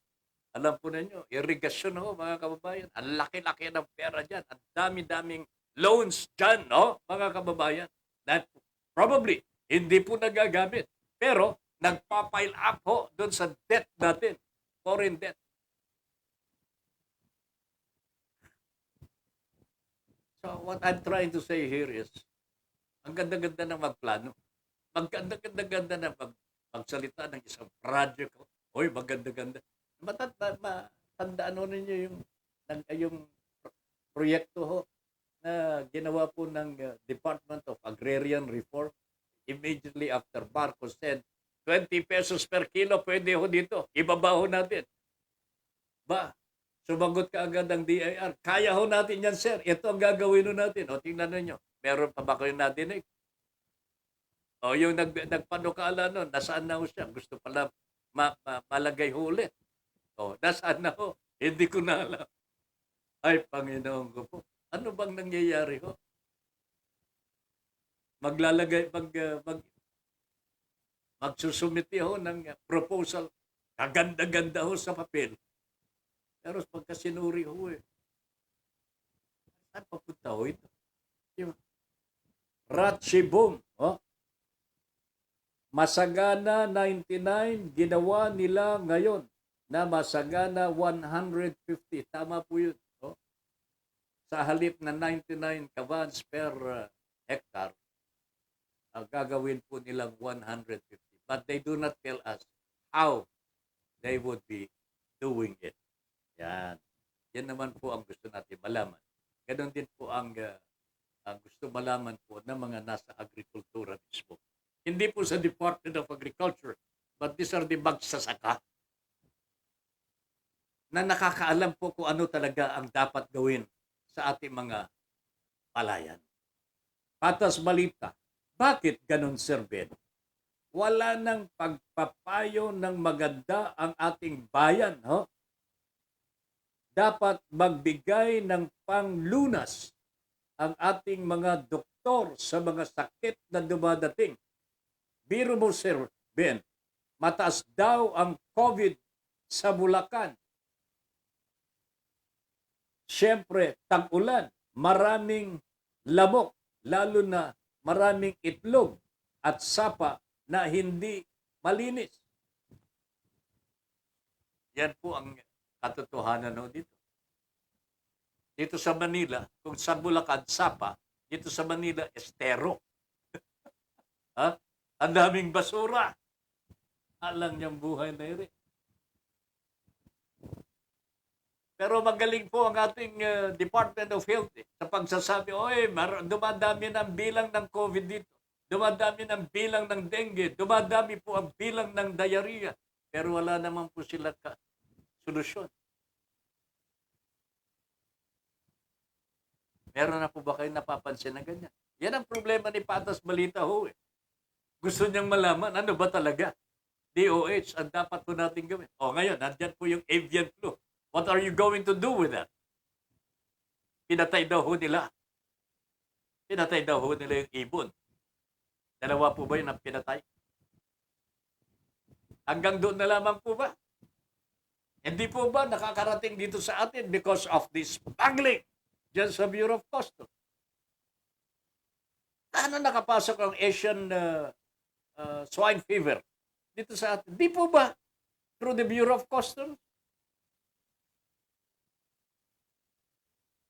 Alam po ninyo, irigasyon ho mga kababayan. Ang laki-laki ng pera dyan. Ang dami-daming loans dyan, mga kababayan. That probably hindi po nagagamit. Pero nagpa-pile up ho doon sa debt natin. Foreign debt. So what I'm trying to say here is, ang ganda-ganda ng magplano. Maganda-ganda na magsalita ng isang project. Hoy, maganda-ganda. Matandaan ho ninyo yung proyekto ho na ginawa po ng Department of Agrarian Reform immediately after Marcos said, 20 pesos per kilo, pwede ho dito. Ibaba ho natin. Sumagot ka agad ng DIR. Kaya ho natin yan, sir. Ito ang gagawin ho natin. O, tingnan ninyo. Meron pa ba kayo nadinig? O, yung nagpanukala nun, nasaan na ho siya? Gusto pala malagay ho ulit. O, nasaan na ho? Hindi ko na alam. Ay, Panginoon ko po. Ano bang nangyayari ho? Magsusumiti ho ng proposal. Kaganda-ganda ho sa papel. Pero pagka sinuri ho saan papunta ho ito? Ratshibum. Masagana 99, ginawa nila ngayon na masagana 150. Tama po yun. Sa halip na 99 kavans per hectare, gagawin po nilang 150. But they do not tell us how they would be doing it. Yan. Yan naman po ang gusto natin malaman. Ganon din po ang gusto malaman po ng mga nasa agrikultura mismo. Hindi po sa Department of Agriculture, but these are the magsasaka na nakakaalam po kung ano talaga ang dapat gawin sa ating mga palayan. Patas balita. Bakit ganon, Sir Ben? Wala nang pagpapayo ng maganda ang ating bayan, Dapat magbigay ng panglunas ang ating mga doktor sa mga sakit na dumadating. Biro mo, Sir Ben, mataas daw ang COVID sa Bulacan. Siyempre, tag-ulan, maraming lamok, lalo na maraming itlog at sapa na hindi malinis. Yan po ang katotohanan dito. Dito sa Manila, kung sa Bulacan, sapa, dito sa Manila, estero. Ang daming basura. Alang niyang buhay na rin. Pero magaling po ang ating Department of Health sa pagsasabi, dumadami ng bilang ng COVID dito. Dumadami ng bilang ng dengue. Dumadami po ang bilang ng diarrhea. Pero wala naman po sila solusyon. Meron na po ba kayo napapansin na ganyan? Yan ang problema ni Patas Balita ho. Gusto niyang malaman, ano ba talaga? DOH, ang dapat po natin gawin. Ngayon, nandyan po yung avian flu. What are you going to do with that? Pinatay daw ho nila. Pinatay daw ho nila yung ibon. Dalawa po ba yun ang pinatay? Hanggang doon na lamang po ba? Hindi po ba nakakarating dito sa atin because of this smuggling dyan sa Bureau of Customs? Paano nakapasok ang Asian swine fever dito sa atin? Di po ba through the Bureau of Customs?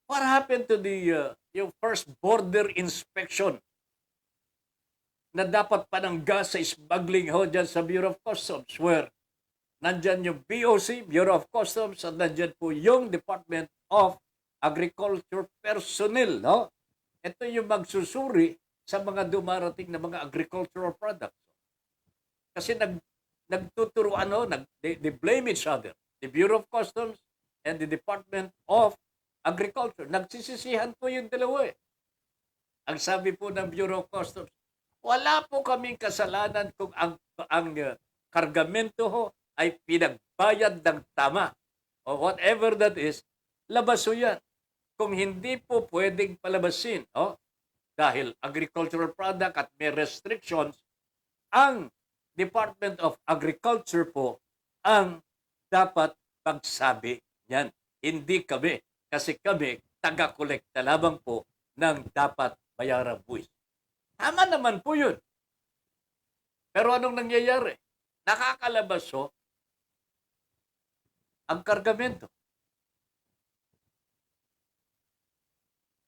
What happened to the yung first border inspection na dapat panangga sa smuggling ho dyan sa Bureau of Customs where nandyan yung BOC, Bureau of Customs, at nandyan po yung Department of Agriculture personnel. No? Ito yung magsusuri sa mga dumarating na mga agricultural products. Kasi nagtuturuan, they blame each other. The Bureau of Customs and the Department of Agriculture. Nagsisisihan po yung dalawa eh. Ang sabi po ng Bureau of Customs, wala po kaming kasalanan kung ang kargamento ho ay pinagbayad ng tama. O whatever that is, labas ho yan. Kung hindi po pwedeng palabasin, dahil agricultural product at may restrictions, ang Department of Agriculture po ang dapat magsabi niyan. Hindi kami. Kasi kami, taga-kolekta lamang po ng dapat bayarang buwis. Tama naman po yun. Pero anong nangyayari? Nakakalabas ang kargamento.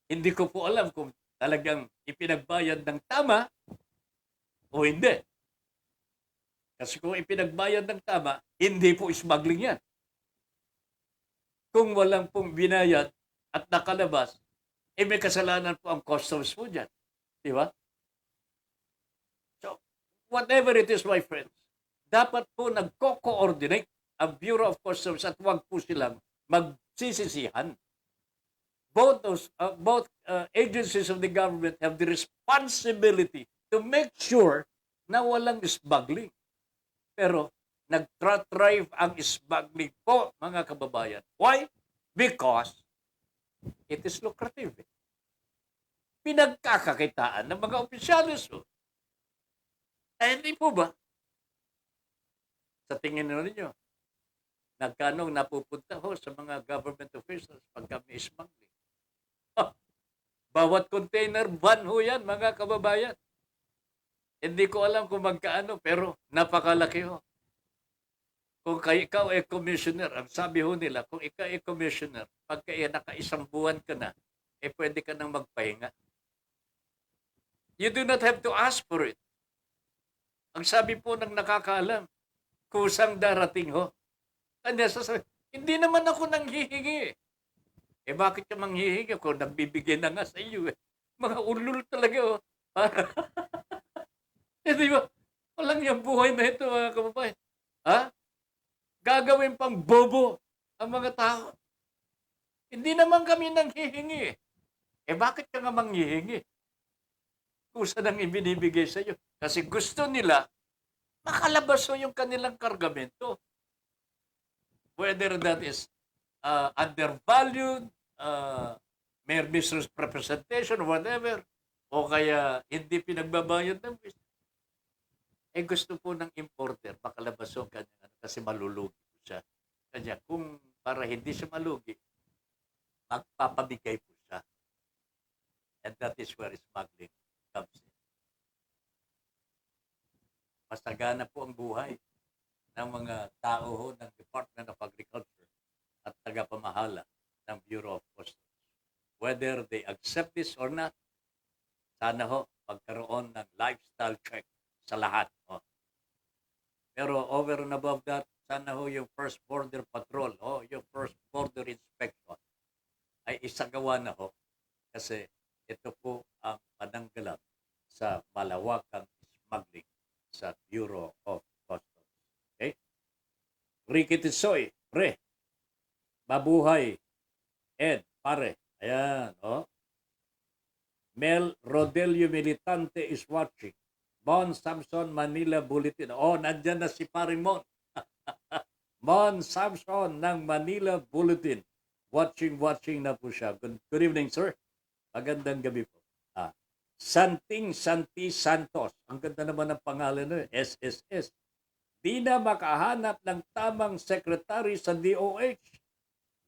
Hindi ko po alam kung talagang ipinagbayad ng tama o hindi. Kasi kung ipinagbayad ng tama, hindi po smuggling yan. Kung walang pong binayad at nakalabas, may kasalanan po ang customs po dyan. Di ba? So, whatever it is, my friends, dapat po nagko-coordinate ang Bureau of Customs at huwag po silang magsisisihan. Both agencies of the government have the responsibility to make sure na walang smuggling. Pero nag-thrive ang smuggling po, mga kababayan. Why? Because it is lucrative. Pinagkakakitaan ng mga opisyalis. Hindi po ba? Sa tingin ninyo, nagkano napupunta ho sa mga government officials pagka may smuggling? Bawat container van ho yan, mga kababayan. Hindi ko alam kung magkaano, pero napakalaki ho. Kung ikaw ay commissioner, ang sabi ho nila, kung ikaw ay commissioner, pagka naka-isang buwan ka na, pwede ka nang magpahinga. You do not have to ask for it. Ang sabi po ng nakakaalam, kusang darating ho. Kanya sasabi, hindi naman ako nanghihingi. Bakit ka manghihingi kung nagbibigay na nga sa iyo Mga ulul talaga Para di ba? Walang yung buhay na ito, mga kababayan. Gagawin pang bobo ang mga tao. Hindi naman kami nanghihingi. Bakit ka nga manghihingi? Kusa nang ibinibigay sa iyo. Kasi gusto nila makalabas yung kanilang kargamento. Whether that is undervalued, may misrepresentation, whatever, o kaya hindi pinagbabayad ng buwis. Gusto po ng importer, makalabas yung kanya kasi malulugi po siya. Kanya, kung para hindi siya malugi, magpapabigay po siya. And that is where smuggling comes in. Masagana po ang buhay ng mga tao ho ng Department of Agriculture at tagapamahala ng Bureau of Customs. Whether they accept this or not, sana ho magkaroon ng lifestyle check sa lahat. Pero over and above that, sana ho yung first border patrol, yung first border inspection ay isagawa na ho kasi ito po ang pananggalang sa malawakang smuggling sa Bureau of Customs. Okay? Ricky Tisoy, pre. Mabuhay. Ed, pare. Ayan, Mel Rodelio Militante is watching. Mon Samson, Manila Bulletin. Nandyan na si paring Mon. Mon Samson ng Manila Bulletin. watching na po siya. Good evening, sir. Magandang gabi po. Santing Santi Santos. Ang ganda naman ng pangalan no, SSS. Di na makahanap ng tamang sekretary sa DOH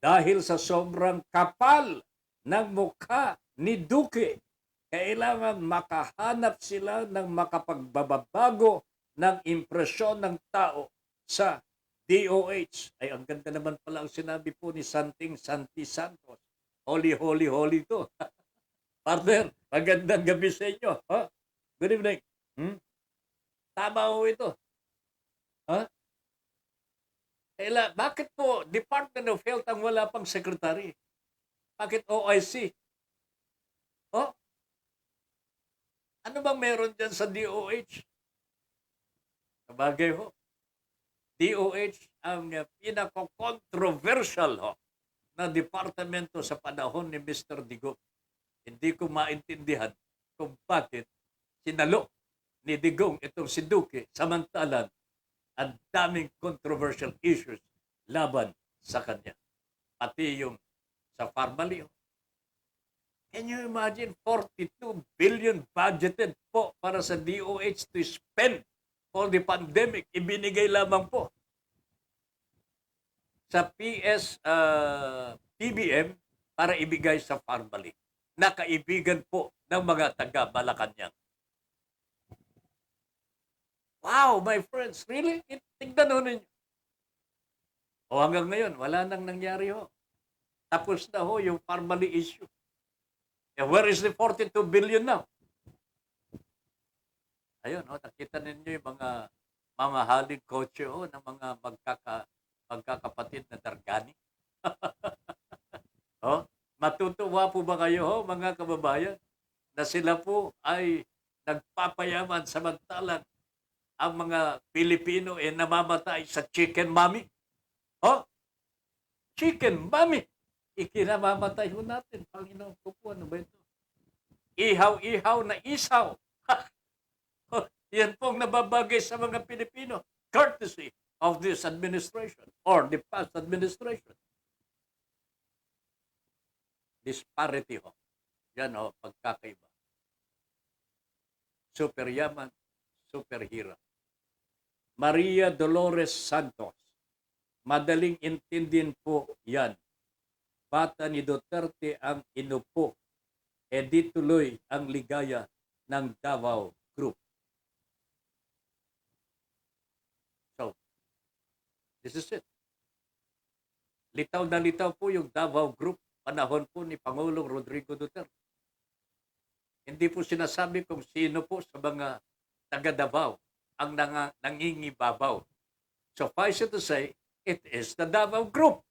dahil sa sobrang kapal ng mukha ni Duque. Kailangan makahanap sila ng makapagbabago ng impresyon ng tao sa DOH. Ay, ang ganda naman pala ang sinabi po ni Santing Santi Santos. Holy, holy, holy to. Partner, magandang gabi sa inyo. Huh? Good evening. Tama ho ito. Huh? Bakit po Department of Health ang wala pang secretary? Bakit OIC? Oh? Ano bang meron dyan sa DOH? Sabagay ho. DOH ang pinaka-controversial ho, na departamento sa panahon ni Mr. Digong. Hindi ko maintindihan kung bakit sinalo ni Digong itong si Duque samantalang ang daming controversial issues laban sa kanya. Pati yung sa Pharmaly. Can you imagine 42 billion budgeted po para sa DOH to spend for the pandemic? Ibinigay lamang po sa PBM para ibigay sa Pharmaly. Nakaibigan po ng mga taga-Malacanang. Wow, my friends, really? Tignan ho ninyo. O hanggang ngayon, wala nang nangyari ho. Tapos na ho yung Pharmaly issue. Where is the 42 billion now? Ayun, nakita ninyo yung mga mamahaling kotse ng mga magkakapatid na Dargani. Matutuwa po ba kayo, mga kababayan, na sila po ay nagpapayaman samantalang ang mga Pilipino ay namamatay sa chicken mommy? Chicken mommy! Ikinamamatay ho natin. Panginoon ko po, ano ba ito? Ihaw-ihaw na isaw. Yan pong nababagay sa mga Pilipino. Courtesy of this administration or the past administration. Disparity ho. Yan ho, pagkakaiba. Super yaman, super hirap. Maria Dolores Santos. Madaling intindihin po yan. Bata ni Duterte ang inupo. Di tuloy ang ligaya ng Davao Group. So, this is it. Litaw na litaw po yung Davao Group panahon po ni Pangulong Rodrigo Duterte. Hindi po sinasabi kung sino po sa mga taga Davao ang nangingibabaw. Suffice it to say, it is the Davao Group.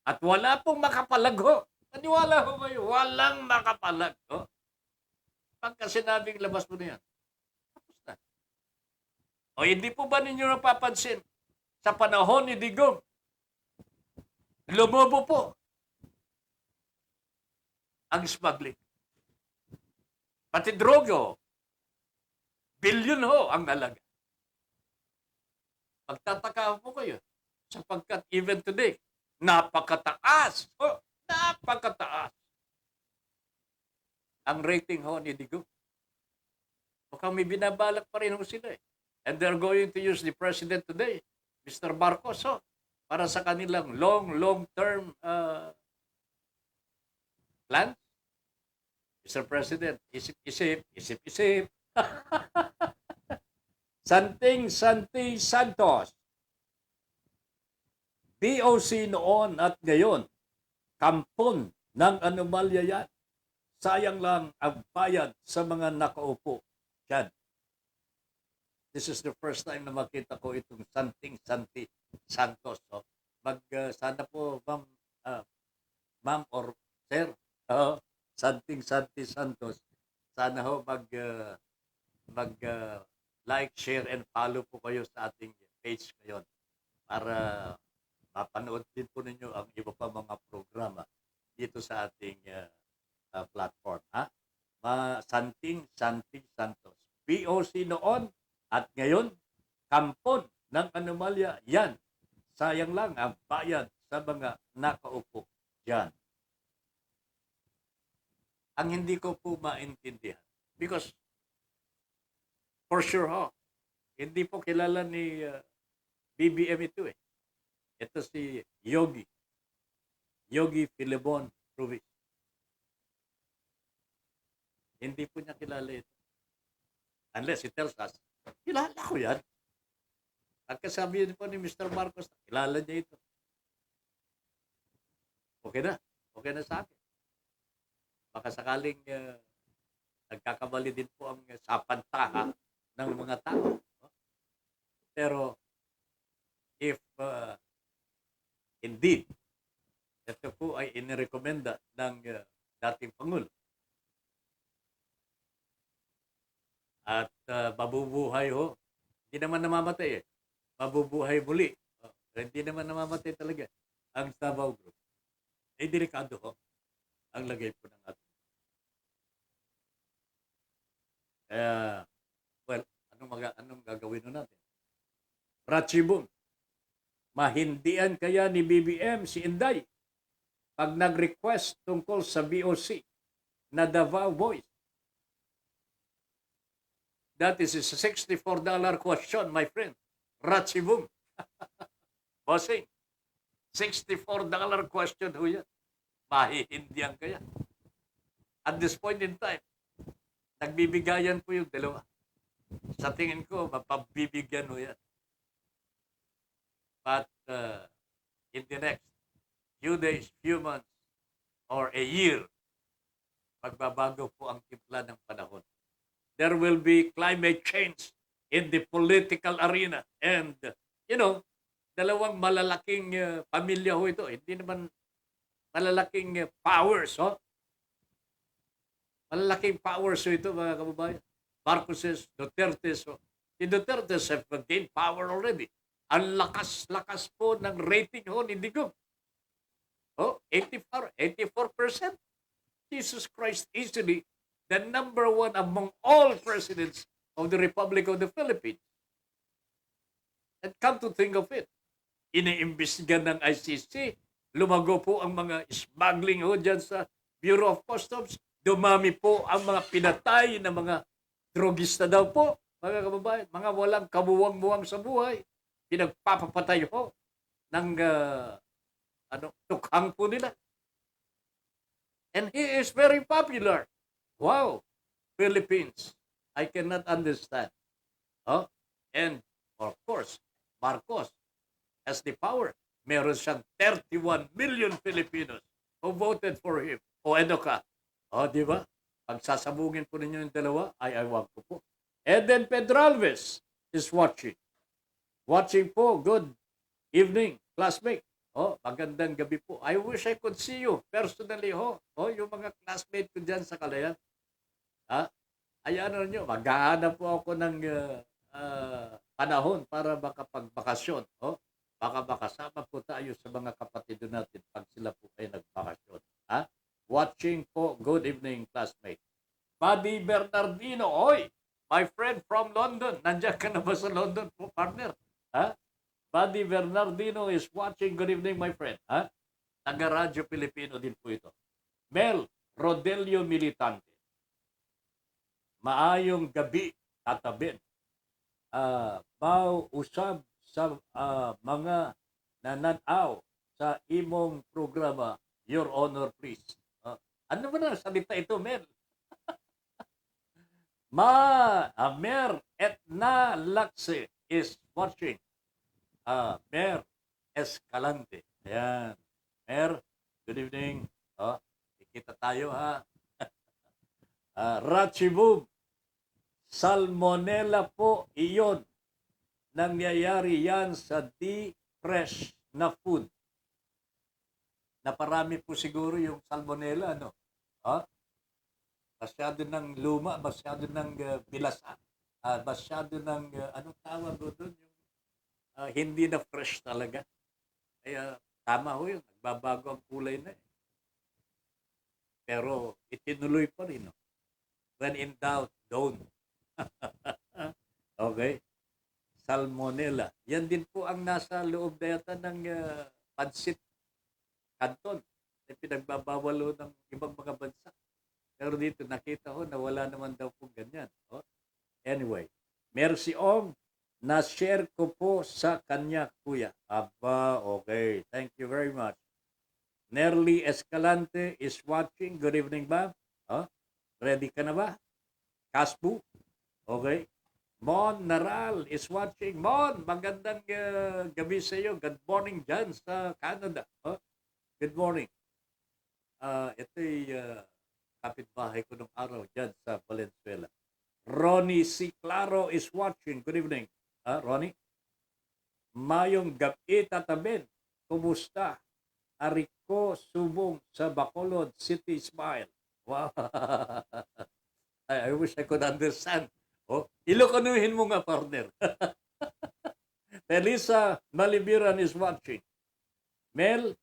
At wala pong makapalag ho. Naniwala ho kayo, walang makapalag ho. Pagka sinabing labas mo na yan, tapos na. O hindi po ba ninyo napapansin, sa panahon ni Digong, lumobo po ang smuggling. Pati drogo, bilyon ho ang nalaga. Pagtataka po kayo, sapagkat even today, napakataas. Napakataas. Ang rating ho ni Digong. Mukhang may binabalak pa rin ho sila eh. And they're going to use the president today, Mr. Marcos, para sa kanilang long-term plans. Mr. President, isip. Santing Santi Santos. DOC noon at ngayon, kampon ng anomalya yan. Sayang lang ang bayad sa mga nakaupo dyan. This is the first time na makita ko itong Santing Santi Santos. Sana po, ma'am or sir, Santing Santi Santos, sana ho like, share, and follow po kayo sa ating page ngayon para mapanood din po ninyo ang iba pa mga programa dito sa ating platform. Santing Santi Santos. BOC noon at ngayon, kampon ng anomalya yan. Sayang lang ang bayad sa mga nakaupo Yan. Ang hindi ko po maintindihan. Because, for sure hindi po kilala ni BBM ito eh. Ito si Yogi Filibon Ruiz. Hindi po niya kilala ito. Unless he tells us, kilala ko yan. At kasabi po ni Mr. Marcos, kilala niya ito. Okay na. Okay na sa akin. Baka sakaling nagkakamali din po ang sapantaha ng mga tao. Pero, if indeed, ito po ay inirekomenda ng dating Pangulo, at mabubuhay hindi naman namamatay eh. Mabubuhay muli. Hindi naman namamatay talaga ang Davao Group. Delikado ang lagay po ng ating. Kaya, well, anong gagawin natin? Ratchibong, mahindian kaya ni BBM si Inday pag nag-request tungkol sa BOC na Davao Boys? That is a $64 question, my friend. Ratchibong. Bossing. $64 question ho yan. Mahihindihan kaya. At this point in time, nagbibigayan po yung dalawa. Sa tingin ko, mapabibigyan ho yan. But in the next few days, few months, or a year, magbabago po ang timpla ng panahon. There will be climate change in the political arena. And, dalawang malalaking pamilya ho ito. Hindi naman malalaking powers, Malalaking powers ho ito, mga kababayan. Marcoses, Dutertes, Si Dutertes have gained power already. Ang lakas-lakas po ng rating ho ni Digong. 84%. Jesus Christ, easily the number one among all presidents of the Republic of the Philippines. And come to think of it, iniimbestigan ng ICC, lumago po ang mga smuggling ho dyan sa Bureau of Customs, dumami po ang mga pinatay na mga drogista daw po, mga kababayan, mga walang kabuwang-buwang sa buhay, pinagpapapatay ho ng tukhang po nila. And he is very popular. Wow, Philippines, I cannot understand. And of course, Marcos has the power. Meron siyang 31 million Filipinos who voted for him. Ano ka? Di ba? Pagsasabungin po ninyo yung dalawa, ay wag ko po. And then Pedro Alves is watching. Watching po. Good evening, classmate. Magandang gabi po. I wish I could see you personally, yung mga classmate ko dyan sa Kalayan. Ayan nyo, maghahanap po ako ng panahon para makapagbakasyon. Baka makasama po tayo sa mga kapatid natin pag sila po ay nagbakasyon. Watching po. Good evening, classmate. Buddy Bernardino, my friend from London. Nandiyan ka na ba sa London po, partner? Buddy Bernardino is watching. Good evening, my friend. Taga-Radyo Pilipino din po ito. Mel Rodelio Militante. Maayong gabi, tatabin. Usab sa mga nananaw sa imong programa, Your Honor, please. Ano ba na salita ito, Mel? Mer Etna Lakse is watching. Mer Escalante. Ayan. Mer, good evening. Ikita tayo, Ratchibug. Salmonella po iyon. Nangyayari yan sa di-fresh na food. Naparami po siguro yung salmonella, Masyado ng luma, masyado ng bilasa, masyado ng, anong tawag doon? Yung hindi na fresh talaga. Kaya tama ho yun, nagbabago ang kulay na eh. Pero itinuloy pa rin, When in doubt, don't. Okay? Salmonella. Yan din po ang nasa loob na yata ng Pansit Canton. ay pinagbabawal ho ng ibang mga bansa. Pero dito nakita ko na wala naman daw po ganyan. Oh. Anyway, merci Ong. Na-share ko po sa kanya, kuya. Aba, okay. Thank you very much. Nerly Escalante is watching. Good evening, ba? Oh, ready ka na ba? Kasbu? Okay. Mon Naral is watching. Mon, magandang gabi sa iyo. Good morning dyan sa Canada. Oh, good morning. Ito'y kapitbahay ko nung araw dyan sa Valenzuela. Ronnie C. Claro is watching. Good evening. Ronnie? Mayong gabi tatabin. Kumusta? Ariko Subong sa Bacolod City Smile. Wow. I wish I could understand. Oh, Ilocanuhin mo nga, partner. Elisa Malibiran is watching. Mel,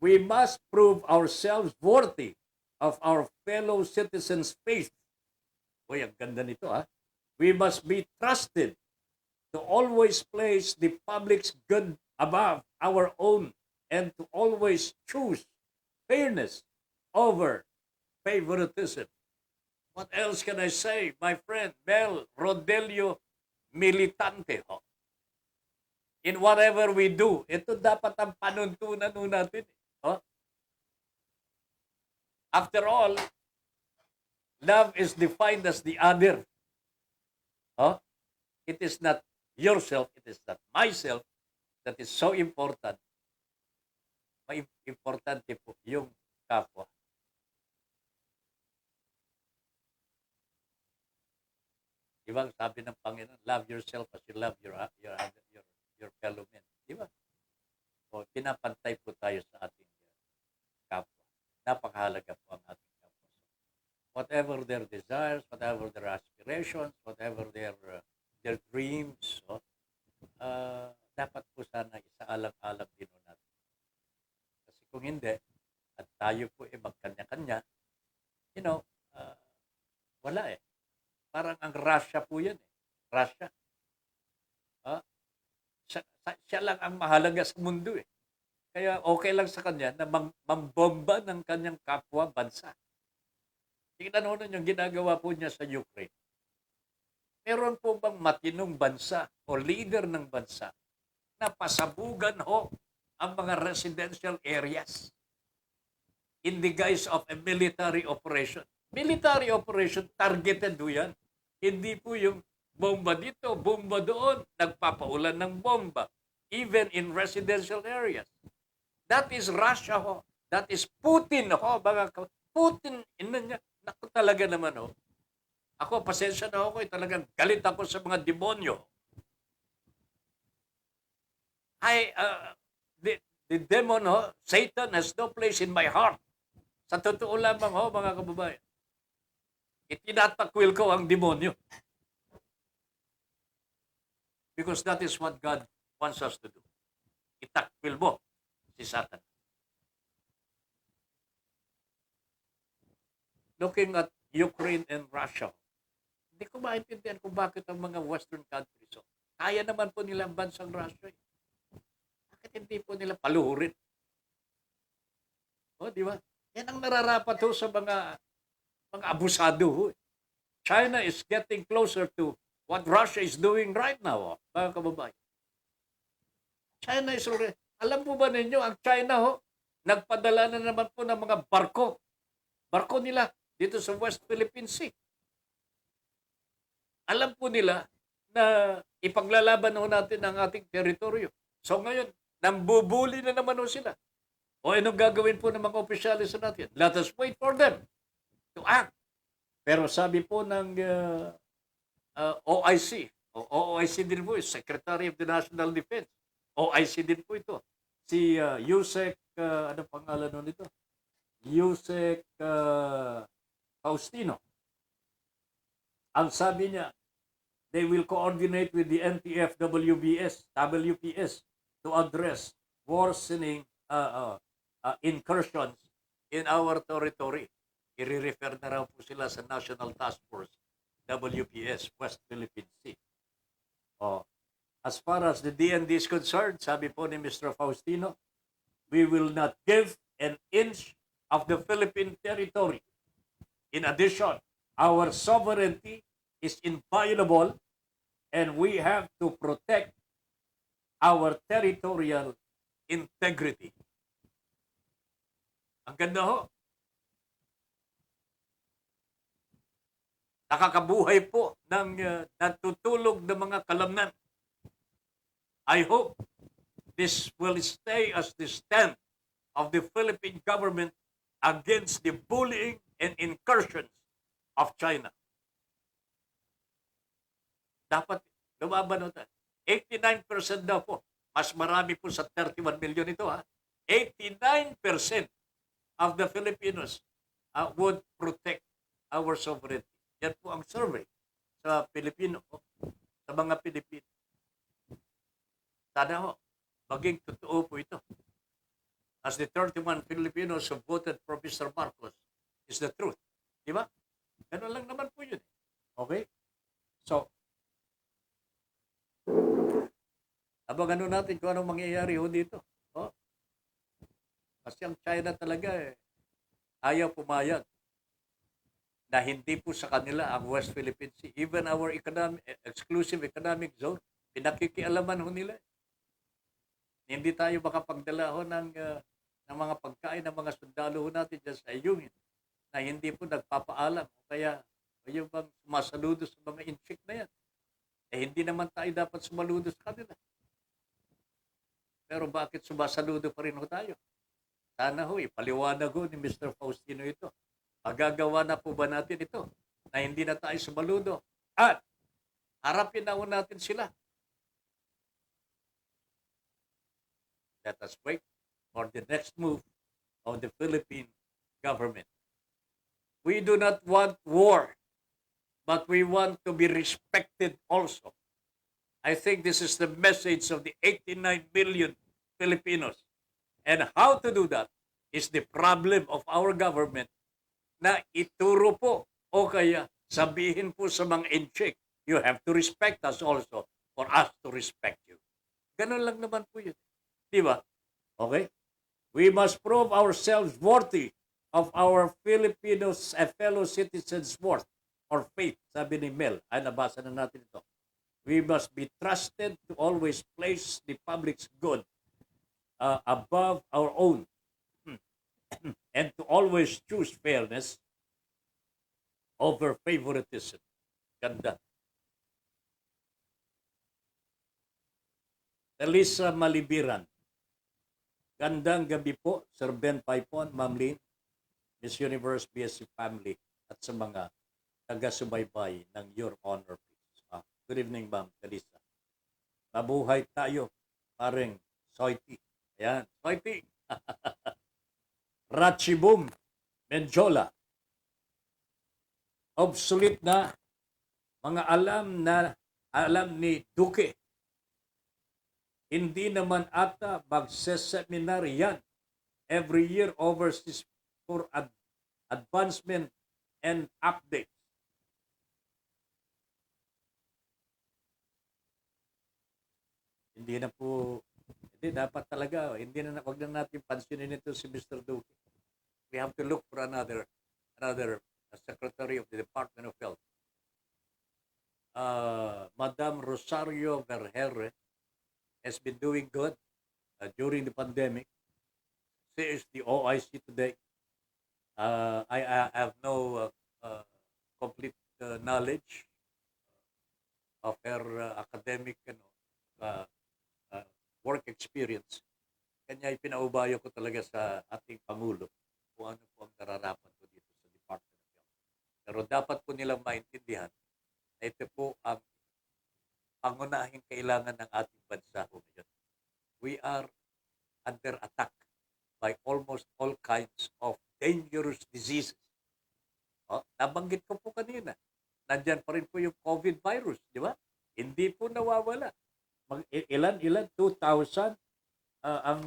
we must prove ourselves worthy of our fellow citizens' faith. Uy, ang ganda nito, ha? We must be trusted to always place the public's good above our own and to always choose fairness over favoritism. What else can I say, my friend Mel Rodelio Militante? Ho. In whatever we do, ito dapat ang panuntunan natin. Ho? After all, love is defined as the other. Ho? It is not yourself, it is not myself that is so important. May importante po yung kapwa. Diba sabi ng Panginoon, love yourself as you love your fellow men. Diba? O, pinapantay po tayo sa ating kapwa. Napakahalaga po ang ating kapwa. Whatever their desires, whatever their aspirations, whatever their dreams, dapat po sana isaalang-alang din natin. Kasi kung hindi, at tayo po magkanya-kanya, wala eh. Parang ang Russia po yan eh. Russia. Siya lang ang mahalaga sa mundo eh. Kaya okay lang sa kanya na mambomba ng kanyang kapwa bansa. Tingnan ho yung ginagawa po niya sa Ukraine. Meron po bang matinong bansa o leader ng bansa na pasabugan ho ang mga residential areas in the guise of a military operation? Military operation, targeted ho yan. Hindi po yung bomba dito, bomba doon, nagpapaulan ng bomba, even in residential areas. That is Russia ho. That is Putin ho. Putin, niya, naku talaga naman ho. Ako, pasensya na ako, talagang galit ako sa mga demonyo. The demon ho, Satan has no place in my heart. Sa totoo lamang ho, mga kababayan. Itinatakwil ko ang demonyo. Because that is what God wants us to do. Itakwil mo si Satan. Looking at Ukraine and Russia, hindi ko maintindihan kung bakit ang mga Western countries, kaya naman po nila ang bansang Russia. Bakit hindi po nila paluhurin? Di ba? Yan ang nararapat ho sa mga abusado. China is getting closer to what Russia is doing right now, mga kababayan. China is already, alam po ba ninyo, ang China nagpadala na naman po ng mga barko nila dito sa West Philippine Sea. Alam po nila na ipaglalaban natin ang ating teritoryo. So ngayon, nambubuli na naman sila. O anong gagawin po ng mga opisyalis natin? Let us wait for them to act. Pero sabi po ng OIC, OIC din po, Secretary of the National Defense, OIC din po ito. Si Yusek, ano pangalan nun ito? Yusek Faustino. Ang sabi niya, they will coordinate with the NTF WPS to address worsening incursions in our territory. I-refer na raw po sila sa National Task Force, WPS, West Philippine Sea. As far as the DND is concerned, sabi po ni Mr. Faustino, we will not give an inch of the Philippine territory. In addition, our sovereignty is inviolable and we have to protect our territorial integrity. Ang ganda ho. Nakakabuhay po ng natutulog ng mga kalamnan. I hope this will stay as the stand of the Philippine government against the bullying and incursions of China. Dapat lumaban natin. 89% daw po. Mas marami po sa 31 million ito. 89% of the Filipinos would protect our sovereignty. Yan po ang survey sa Pilipino, sa mga Pilipino. Sana ho, maging totoo po ito. As the 31 Filipinos who voted for Mr. Marcos is the truth. Di ba? Ganun lang naman po yun. Okay? So, abangan natin kung anong mangyayari ho dito. Oh. Kasi ang China talaga ayaw pumayag na hindi po sa kanila ang West Philippine Sea. Even our exclusive economic zone, pinakikialaman ho nila. Hindi tayo makapagdala ho ng mga pagkain ng mga sundalo ho natin dyan sa Ayungin na hindi po nagpapaalam. Kaya yung bang sumasaludo sa mga inchik na yan. Hindi naman tayo dapat sumaludo sa kanila. Pero bakit sumasaludo pa rin ho tayo? Sana ho, ipaliwanag ho ni Mr. Faustino ito. Magagawa na po ba natin ito na hindi na tayo sumaludo? At harapin na ho natin sila. Let us wait for the next move of the Philippine government. We do not want war, but we want to be respected also. I think this is the message of the 89 million Filipinos. And how to do that is the problem of our government na ituro po o kaya sabihin po sa mga inchik, you have to respect us also for us to respect you. Ganun lang naman po yun. Di ba? Okay? We must prove ourselves worthy of our Filipinos fellow citizens' worth or faith, sabi ni Mel. Ay, nabasa na natin ito. We must be trusted to always place the public's good above our own and to always choose fairness over favoritism. Ganda. Elisa Malibiran. Gandang gabi po, Sir Ben Paipon, Ma'am Lynn, Miss Universe BSC family, at sa mga taga-subaybay ng Your Honor, please. Good evening, Ma'am Elisa. Mabuhay tayo, paring Soiti. Ayan, Soiti. Ratchibum, Menjola. Obsolete na mga alam ni Duque. Hindi naman ata magseseminar yan every year overseas for advancement and updates. Hindi na po, hindi dapat talaga, hindi na, wag na natin pansinin ito si Mr. Duque. We have to look for another Secretary of the Department of Health. Madam Rosario Vergere has been doing good during the pandemic. She is the OIC today. I have no complete knowledge of her academic work experience. Kanya ipinaubayo ko talaga sa ating Pangulo kung ano po ang nararapat ko dito sa Department of Health. Pero dapat po nilang maintindihan na ito po ang pangunahing kailangan ng ating bansa po ngayon. We are under attack by almost all kinds of dangerous diseases. Nabanggit ko po kanina, nandyan pa rin po yung COVID virus, di ba? Hindi po nawawala. Ilan? 2,000 ang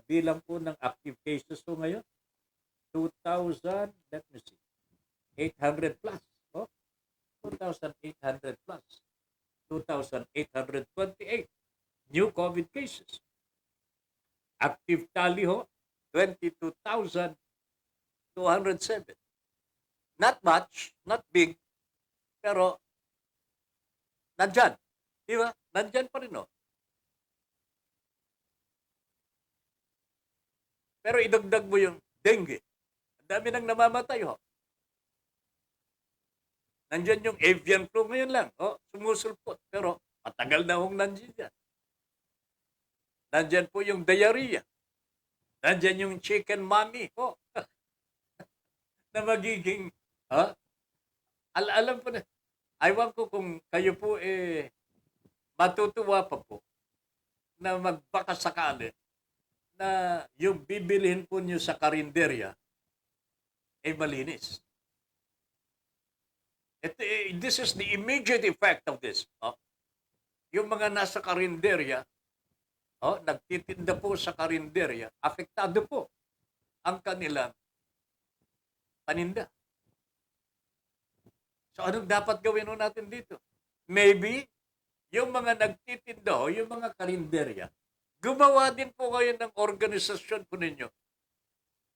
bilang po ng active cases po ngayon. 2,000, let me see, 800 plus. 2,800 plus. 2,828 new COVID cases. Active tally ho, 22,000 207. Not much, not big, pero nandyan. Di ba? Nandyan pa rin, no? Pero idagdag mo yung dengue. Ang dami nang namamatay, ho. Nandyan yung avian flu ngayon lang. Oh, sumusulpot. Pero matagal na hong nandyan yan. Nandyan po yung diarrhea. Nandyan yung chicken mommy. Oh. Na magiging, ha? Alam po na. Aywan ko kung kayo po matutuwa pa po na magbakasakali na yung bibilihin po nyo sa karinderya malinis. This is the immediate effect of this. Oh. Yung mga nasa karinderya, nagtitinda po sa karinderya, apektado po ang kanilang paninda. So anong dapat gawin natin dito? Maybe, yung mga nagtitinda yung mga karinderya, gumawa din po kayo ng organisasyon po ninyo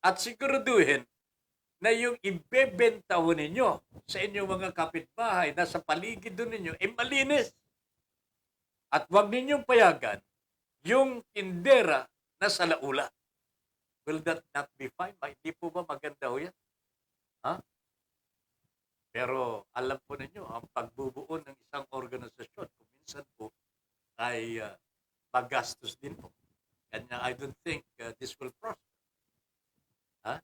at siguraduhin na yung ibebenta ho ninyo sa inyong mga kapitbahay na sa paligid doon ninyo malinis. At huwag ninyong payagan yung tindera na sa laula. Will that not be fine? Hindi po ba maganda ho yan? Ha? Pero alam po ninyo, ang pagbubuo ng isang organisasyon, kung minsan po, ay magastos din po. Kanya I don't think this will prosper. Ha?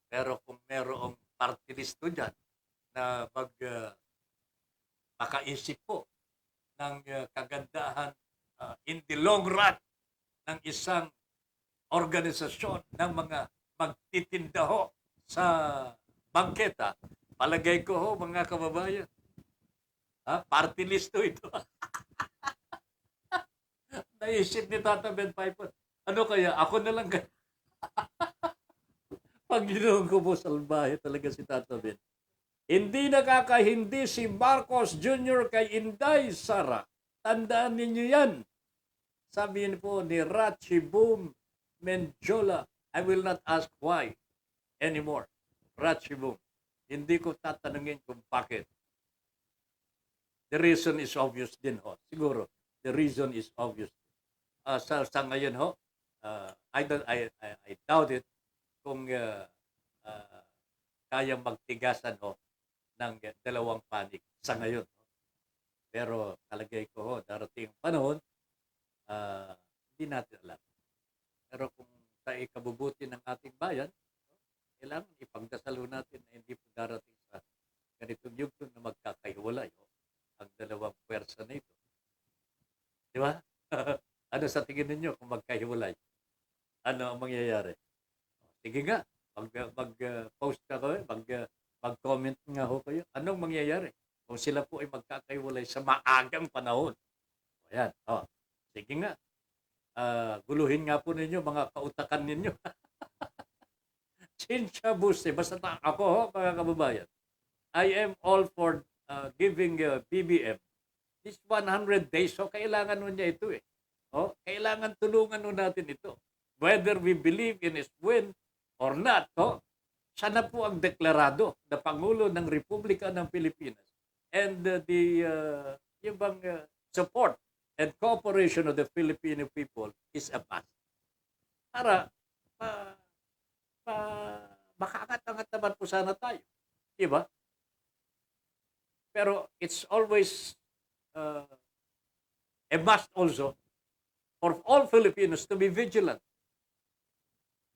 Pero kung merong party list po dyan na makaisip po ng kagandahan in the long run ng isang organisasyon ng mga magtitinda ho sa bangketa, palagay ko ho mga kababayan, party list to ito. Naisip ni Tata Ben Paipon, ano kaya, ako na lang kaya. Panginoon ko po, salbahe talaga si Tata Ben. Hindi nakakahindi si Marcos Jr. kay Inday Sara. Tandaan ninyo yan. Sabi po ni Rachi Boom Menjola, I will not ask why anymore. Rachi Boom. Hindi ko tatanungin kung bakit. The reason is obvious din ho. Siguro, the reason is obvious. Sa ngayon ho, I doubt it kung kayang magtigasan ho ng dalawang panig sa ngayon. Pero talagay ko ho, darating ang panahon, hindi natin alam. Pero kung sa ikabubuti ng ating bayan, kailangan ipagdasalo natin na hindi po darating sa ganitong yugto na magkakahiwalay ang dalawang pwersa na ito. Di ba? Ano sa tingin ninyo kung magkahiwalay? Ano ang mangyayari? Sige nga, mag-post ka kayo, mag-comment nga ho kayo. Anong mangyayari kung sila po ay magkakahiwalay sa maagang panahon? O yan, sige nga. Guluhin nga po ninyo, mga kautakan ninyo. Chincha Buste, basta ako ho, mga kababayan. I am all for giving BBM. This 100 days, kailangan nun niya ito eh. Kailangan tulungan nun natin ito. Whether we believe in his win or not, siya na po ang deklarado na Pangulo ng Republika ng Pilipinas. And yung support and cooperation of the Filipino people is a must. Para makaangat-angat naman po sana tayo. Diba? Pero it's always a must also for all Filipinos to be vigilant.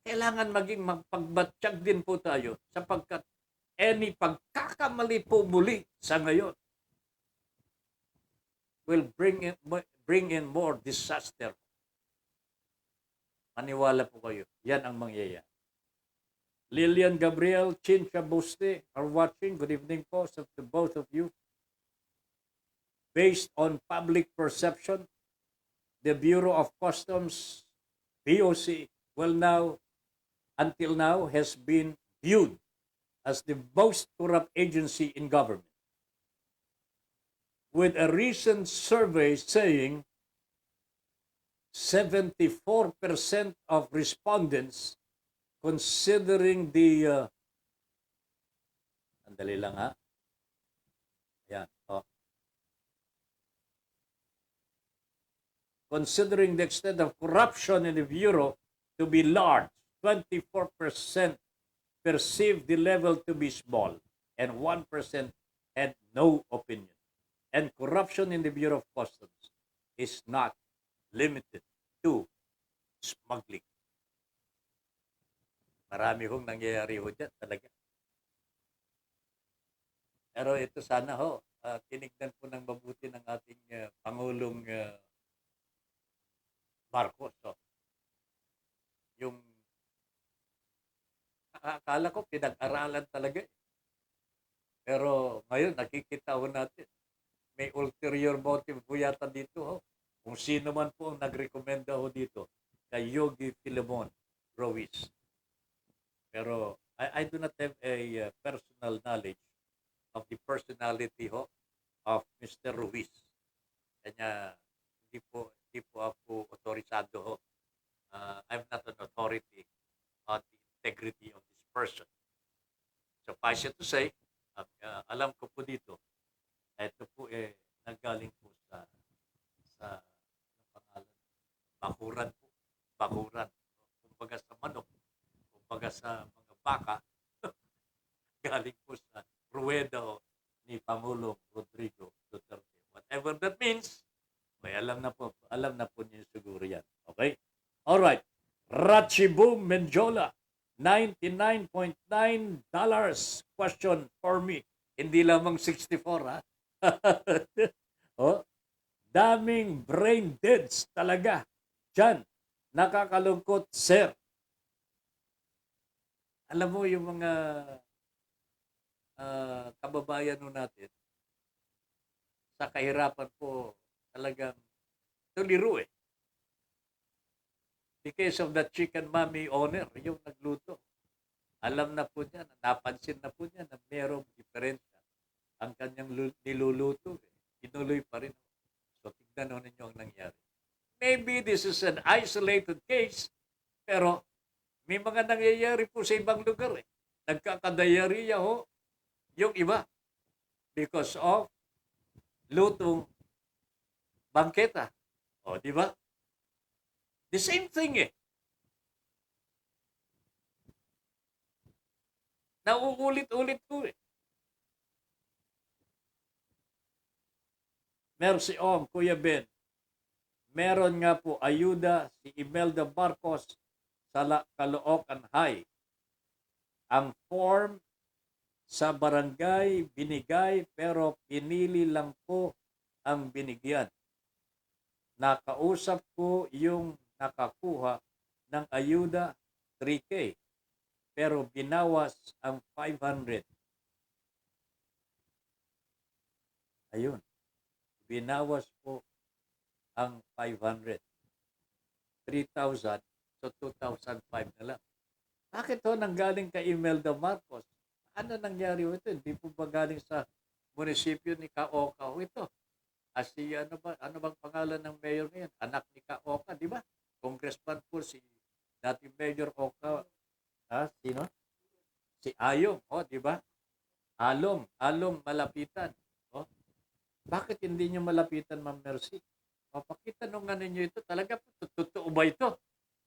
Kailangan maging magpagbatsyag din po tayo sapagkat any pagkakamali po muli sa ngayon will bring in more disaster. Maniwala po kayo. Yan ang mangyayari. Lilian Gabriel, Chincha Buste are watching. Good evening po to both of you. Based on public perception, the Bureau of Customs, BOC, until now has been viewed as the most corrupt agency in government. With a recent survey saying 74% of respondents considering the Sandali lang ha. Ayan. Oh. Considering the extent of corruption in the Bureau to be large, 24% perceived the level to be small, and 1% had no opinion. And corruption in the Bureau of Customs is not limited to smuggling. Marami hong nangyayari ho dyan talaga. Pero ito sana ho, tinignan po ng mabuti ng ating Pangulong Marcos. So, yung akala ko pinag-aralan talaga. Pero ngayon nakikita ho natin may ulterior motive po yata dito ho. Kung sino man po ang nagrekomenda ho dito kay Yogi Filemon Ruiz. Pero I do not have a personal knowledge of the personality ho of Mr. Ruiz. Kanya hindi po ako otorisado ho. I'm not an authority on the integrity of this person. Suffice it to say, alam ko po dito, ito po nanggaling po sa ano pangalan? Bakuran po. Bakuran. Kumbaga sa manok, kumbaga sa mga baka, galing po sa ruweda ni Pangulong Rodrigo Duterte. Whatever that means, may alam na po niyo siguro yan. Okay? Alright. Rachibu Menjola, $99.9. Question for me. Hindi lamang 64, ha? Oh, daming brain deads talaga. Diyan, nakakalungkot, sir. Alam mo yung mga kababayan natin, sa kahirapan po, talagang tuliro eh. The case of the chicken mommy owner, yung nagluto. Alam na po niya, napansin na po niya na mayroong diferensya ang kanyang niluluto. Inuloy pa rin. So, tignan ho ninyo ang nangyari. Maybe this is an isolated case, pero may mga nangyayari po sa ibang lugar eh. Nagkakadayariya ho yung iba because of lutong bangketa. O, di ba? The same thing eh. Nauulit-ulit po eh. Mercy Ong, Kuya Ben. Meron nga po ayuda si Imelda Marcos sa Caloocan High. Ang form sa barangay binigay pero pinili lang po ang binigyan. Nakausap ko yung nakakuha ng ayuda 3K pero binawas ang 500. Ayun. Binawas po ang 500. 3,000 so 2,005 na lang. Bakit to nanggaling kay Imelda Marcos? Ano nangyari ito? Hindi po ba galing sa munisipyo ni Kaoka ito? Si ano bang pangalan ng mayor ngayon? Anak ni Kaoka, di ba? Congressman po si dating Mayor Oka. Sino? Si Ayong, di ba? Along malapitan. Bakit hindi niyo malapitan, Ma'am Mercy? Pakita nung ano niyo ito, talaga po, totoo ba ito?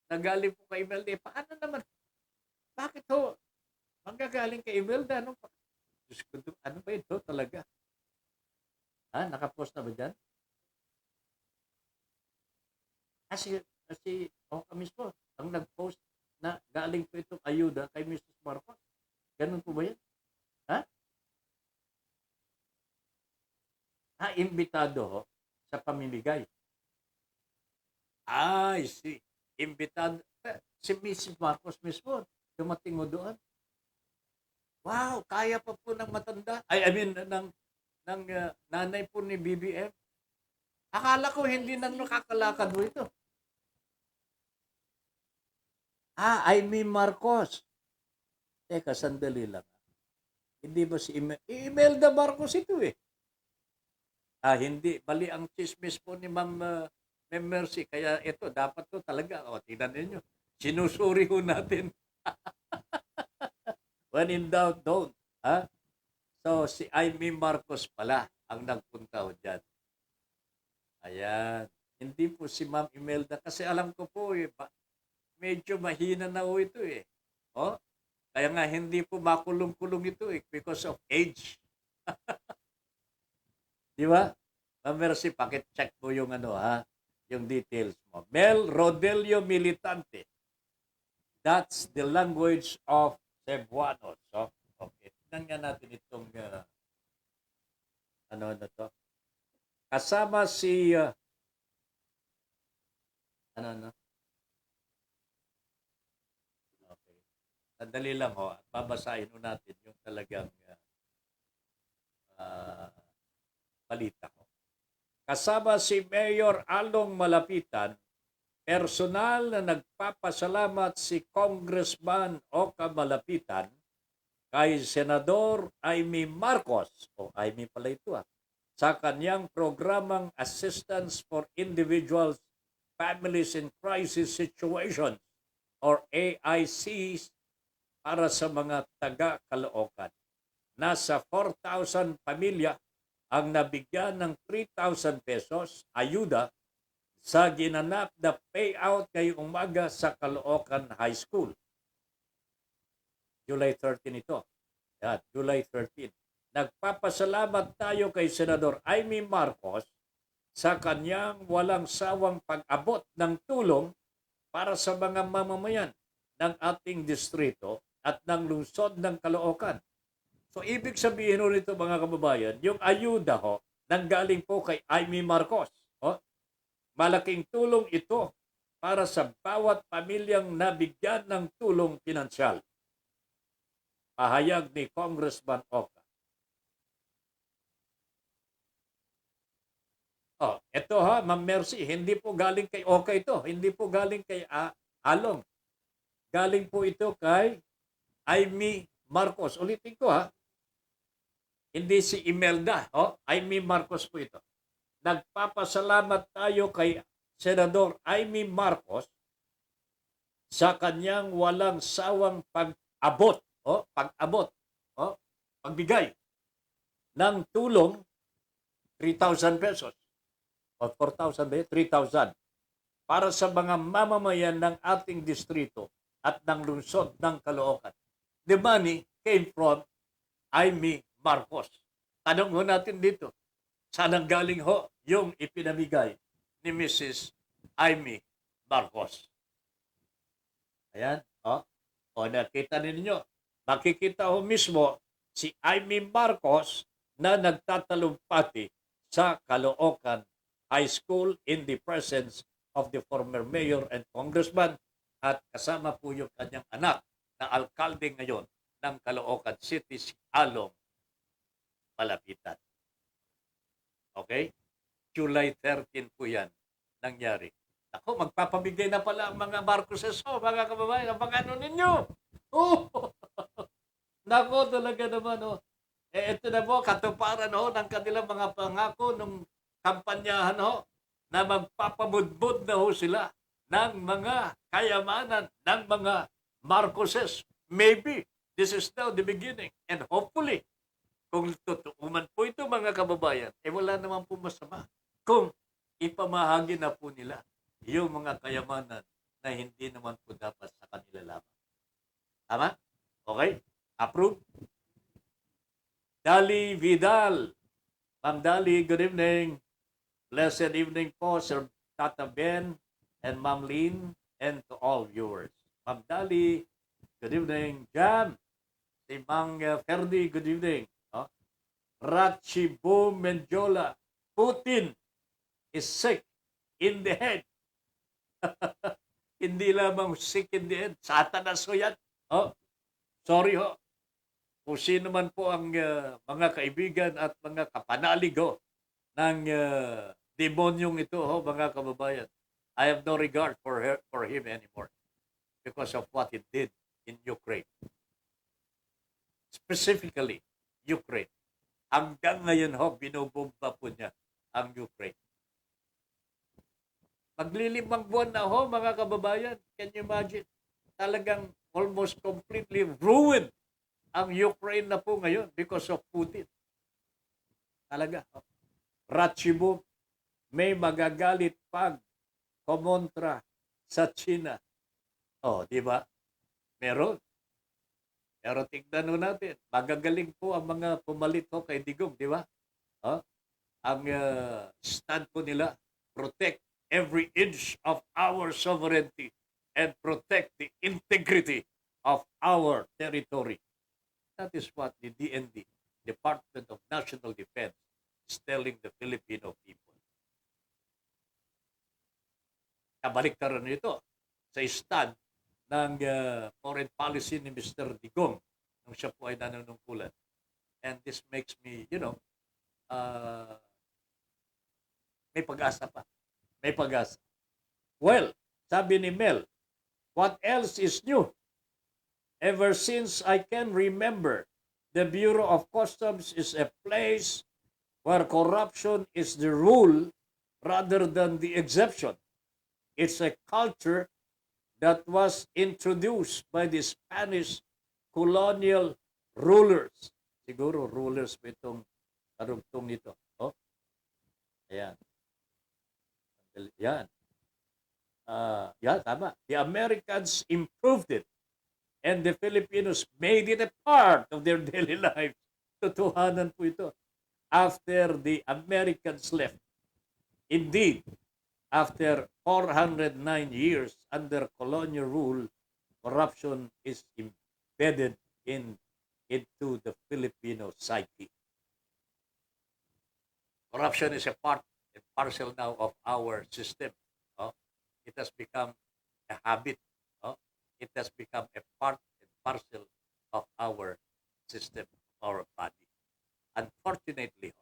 Nagaling po kay Imelda. Paano naman? Bakit ho? Manggagaling kay Imelda. Ano ba ito talaga? Nakapost na ba dyan? Si Oka mismo, ang nag-post na galing po itong ayuda kay Mrs. Marcos. Ganun po ba yan? Imbitado ho sa pamimigay. I see. Imbitado. Si Mrs. Marcos mismo, dumating mo doon. Wow, kaya pa po ng matanda. ng nanay po ni BBM. Akala ko hindi nang nakakalakad mo ito. Marcos. Teka, sandali lang. Hindi ba si Imelda Marcos ito eh? Hindi. Bali ang chismis po ni Ma'am Mercy. Kaya ito, dapat to talaga. Tingnan ninyo. Sinusuri ho natin. When in doubt, don't. So, si Amy Marcos pala ang nagpunta ho dyan. Ayan. Hindi po si Ma'am Imelda kasi alam ko po medyo mahina na ho ito eh. Oh, kaya nga hindi po makulong-kulong ito eh because of age. Di ba? Ma'am Mercy, pakit-check mo yung yung details mo. Mel Rodelio Militante. That's the language of Cebuanos. So, okay. Tignan nga natin itong ano to. Kasama si Okay. Sandali lang ho. At babasahin ho natin yung talagang balita ko. Kasama si Mayor Along Malapitan, personal na nagpapasalamat si Congressman Oka Malapitan kay Senador Amy Marcos, o Amy pala ito sa kanyang programang Assistance for Individuals, Families in Crisis Situations or AICs para sa mga taga-Caloocan. Nasa 4,000 pamilya ang nabigyan ng 3,000 pesos ayuda sa ginanap na payout ngayong umaga sa Caloocan High School. July 13 ito. Yan, July 13. Nagpapasalamat tayo kay Senador Amy Marcos sa kanyang walang sawang pag-abot ng tulong para sa mga mamamayan ng ating distrito at ng lungsod ng Caloocan. So, ibig sabihin nito mga kababayan, yung ayuda nanggaling po kay Amy Marcos. Malaking tulong ito para sa bawat pamilyang nabigyan ng tulong pinansyal. Pahayag ni Congressman Oka. Ito Ma'am Mercy, hindi po galing kay Oka ito. Hindi po galing kay Along. Galing po ito kay Amy Marcos. Ulitin ko Hindi si Imelda. Amy Marcos po ito. Nagpapasalamat tayo kay Senador Amy Marcos sa kanyang walang sawang pag-abot. Pagbigay ng tulong 3,000 pesos. O 4,000 ba? 3,000. Para sa mga mamamayan ng ating distrito at ng lungsod ng Caloocan. The money came from Amy Marcos. Tanong natin dito, saan ang galing yung ipinamigay ni Mrs. Amy Marcos? Ayan, nakita ninyo. Makikita mismo si Amy Marcos na nagtatalumpati sa Caloocan High School in the presence of the former mayor and congressman at kasama po yung kanyang anak na alkalde ngayon ng Caloocan City, si Along Malapitan. Okay? July 13 po yan nangyari. Ako, magpapamigay na pala ang mga Marcoses mga kababayan. Ang mga ninyo. Nako, talaga naman ito na po, katuparan ng kanilang mga pangako nung kampanyahan na magpapabudbud na sila ng mga kayamanan ng mga Marcoses. Maybe this is now the beginning. And hopefully, kung totoo man po ito mga kababayan, wala naman po masama kung ipamahagi na po nila yung mga kayamanan na hindi naman po dapat sa kanila lamang. Tama? Okay? Approve? Dali Vidal. Ma'am Dali, good evening. Blessed evening po, Sir Tata Ben and Ma'am Lynn and to all viewers. Ma'am Dali, good evening. Jam. Si Mang Ferdi, good evening. Rachibo Menjola. Putin is sick in the head. Hindi lamang sick in the head. Satanas yan. Sorry kung sino man po ang mga kaibigan at mga kapanalig ng demonyong ito mga kababayan. I have no regard for him anymore because of what he did in Ukraine. Specifically, Ukraine. Hanggang ngayon binubomba po niya ang Ukraine. Maglilimang buwan na mga kababayan. Can you imagine? Talagang almost completely ruined ang Ukraine na po ngayon because of Putin. Talaga. Ratchibum, may magagalit pag kumontra sa China. Di ba? Meron. Pero tignan ho natin, magagaling po ang mga pumalit ho kay Digong, di ba? Ang stand po nila, protect every inch of our sovereignty and protect the integrity of our territory. That is what the DND, Department of National Defense, is telling the Filipino people. Kabaliktaran nito sa stand ng foreign policy ni Mr. Digong nung siya po ay nanunungkulan. And this makes me, may pag-asa pa. May pag-asa. Well, sabi ni Mel, what else is new? Ever since I can remember, the Bureau of Customs is a place where corruption is the rule rather than the exception. It's a culture that was introduced by the Spanish colonial rulers. Siguro rulers po itong karugtong nito. Ayan. Yan. Tama. The Americans improved it and the Filipinos made it a part of their daily lives. Totohanan po ito. After the Americans left. Indeed, after 409 years under colonial rule, corruption is embedded into the Filipino psyche. Corruption is a part and parcel now of our system. It has become a habit. It has become a part and parcel of our system, our body. Unfortunately,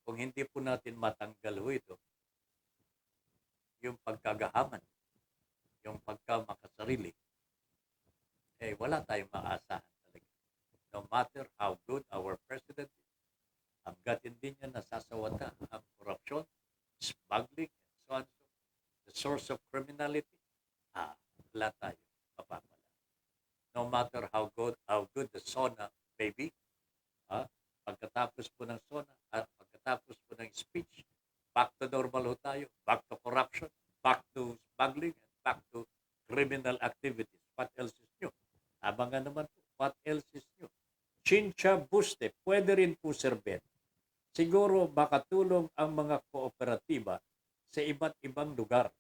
kung hindi po natin matanggal ito, yung pagkagahaman, yung pagkamakasarili, wala tayong maasahan talaga. No matter how good our president is, hanggat hindi niya nasasawata ang corruption, smuggling, and so on, the source of criminality, wala tayo mapapala. No matter how good the SONA may be, pagkatapos po ng SONA, pagkatapos po ng speech, back to normal ho tayo, back to corruption, back to smuggling, and back to criminal activities. What else is new? Abangan naman po, what else is new? Chincha Buste, pwede rin po serbet. Siguro makatulong ang mga kooperatiba sa iba't ibang lugar.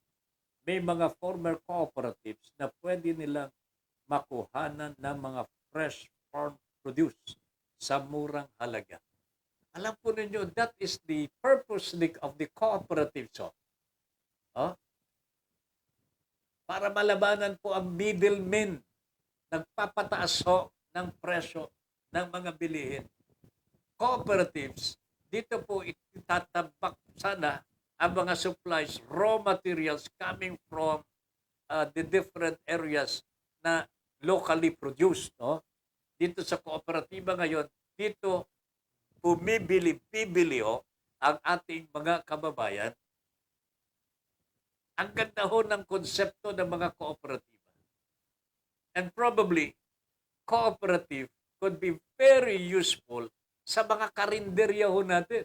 May mga former cooperatives na pwede nilang makuhanan ng mga fresh farm produce sa murang halaga. Alam po ninyo, that is the purpose of the cooperatives. Para malabanan po ang middlemen, nagpapataas ng presyo ng mga bilihin. Cooperatives, dito po itatabak sana ang mga supplies, raw materials coming from the different areas na locally produced. Dito sa kooperatiba ngayon, dito bibili ang ating mga kababayan. Ang ganda ho ng konsepto ng mga kooperatiba. And probably, cooperative could be very useful sa mga karinderya ho natin.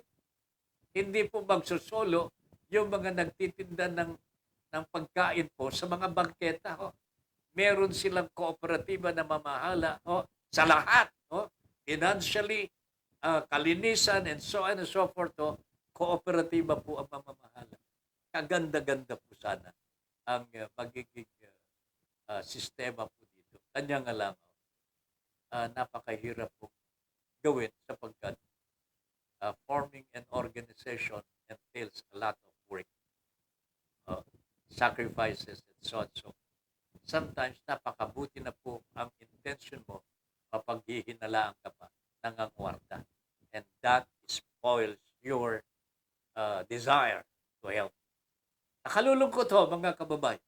Hindi po magsusolo yung mga nagtitinda ng pagkain po sa mga bangketa. Meron silang kooperatiba na mamahala sa lahat. Financially, kalinisan, and so on and so forth. Kooperatiba po ang mamamahala. Kaganda-ganda po sana ang magiging sistema po dito. Kanya nga lang, napakahirap po gawin sapagkat forming an organization entails a lot of work, sacrifices, and so on. So, sometimes napakabuti na po ang intention mo kapag hihinalaan ka pa ng angwarta. And that spoils your desire to help. Nakalulungkot ho, mga kababayan.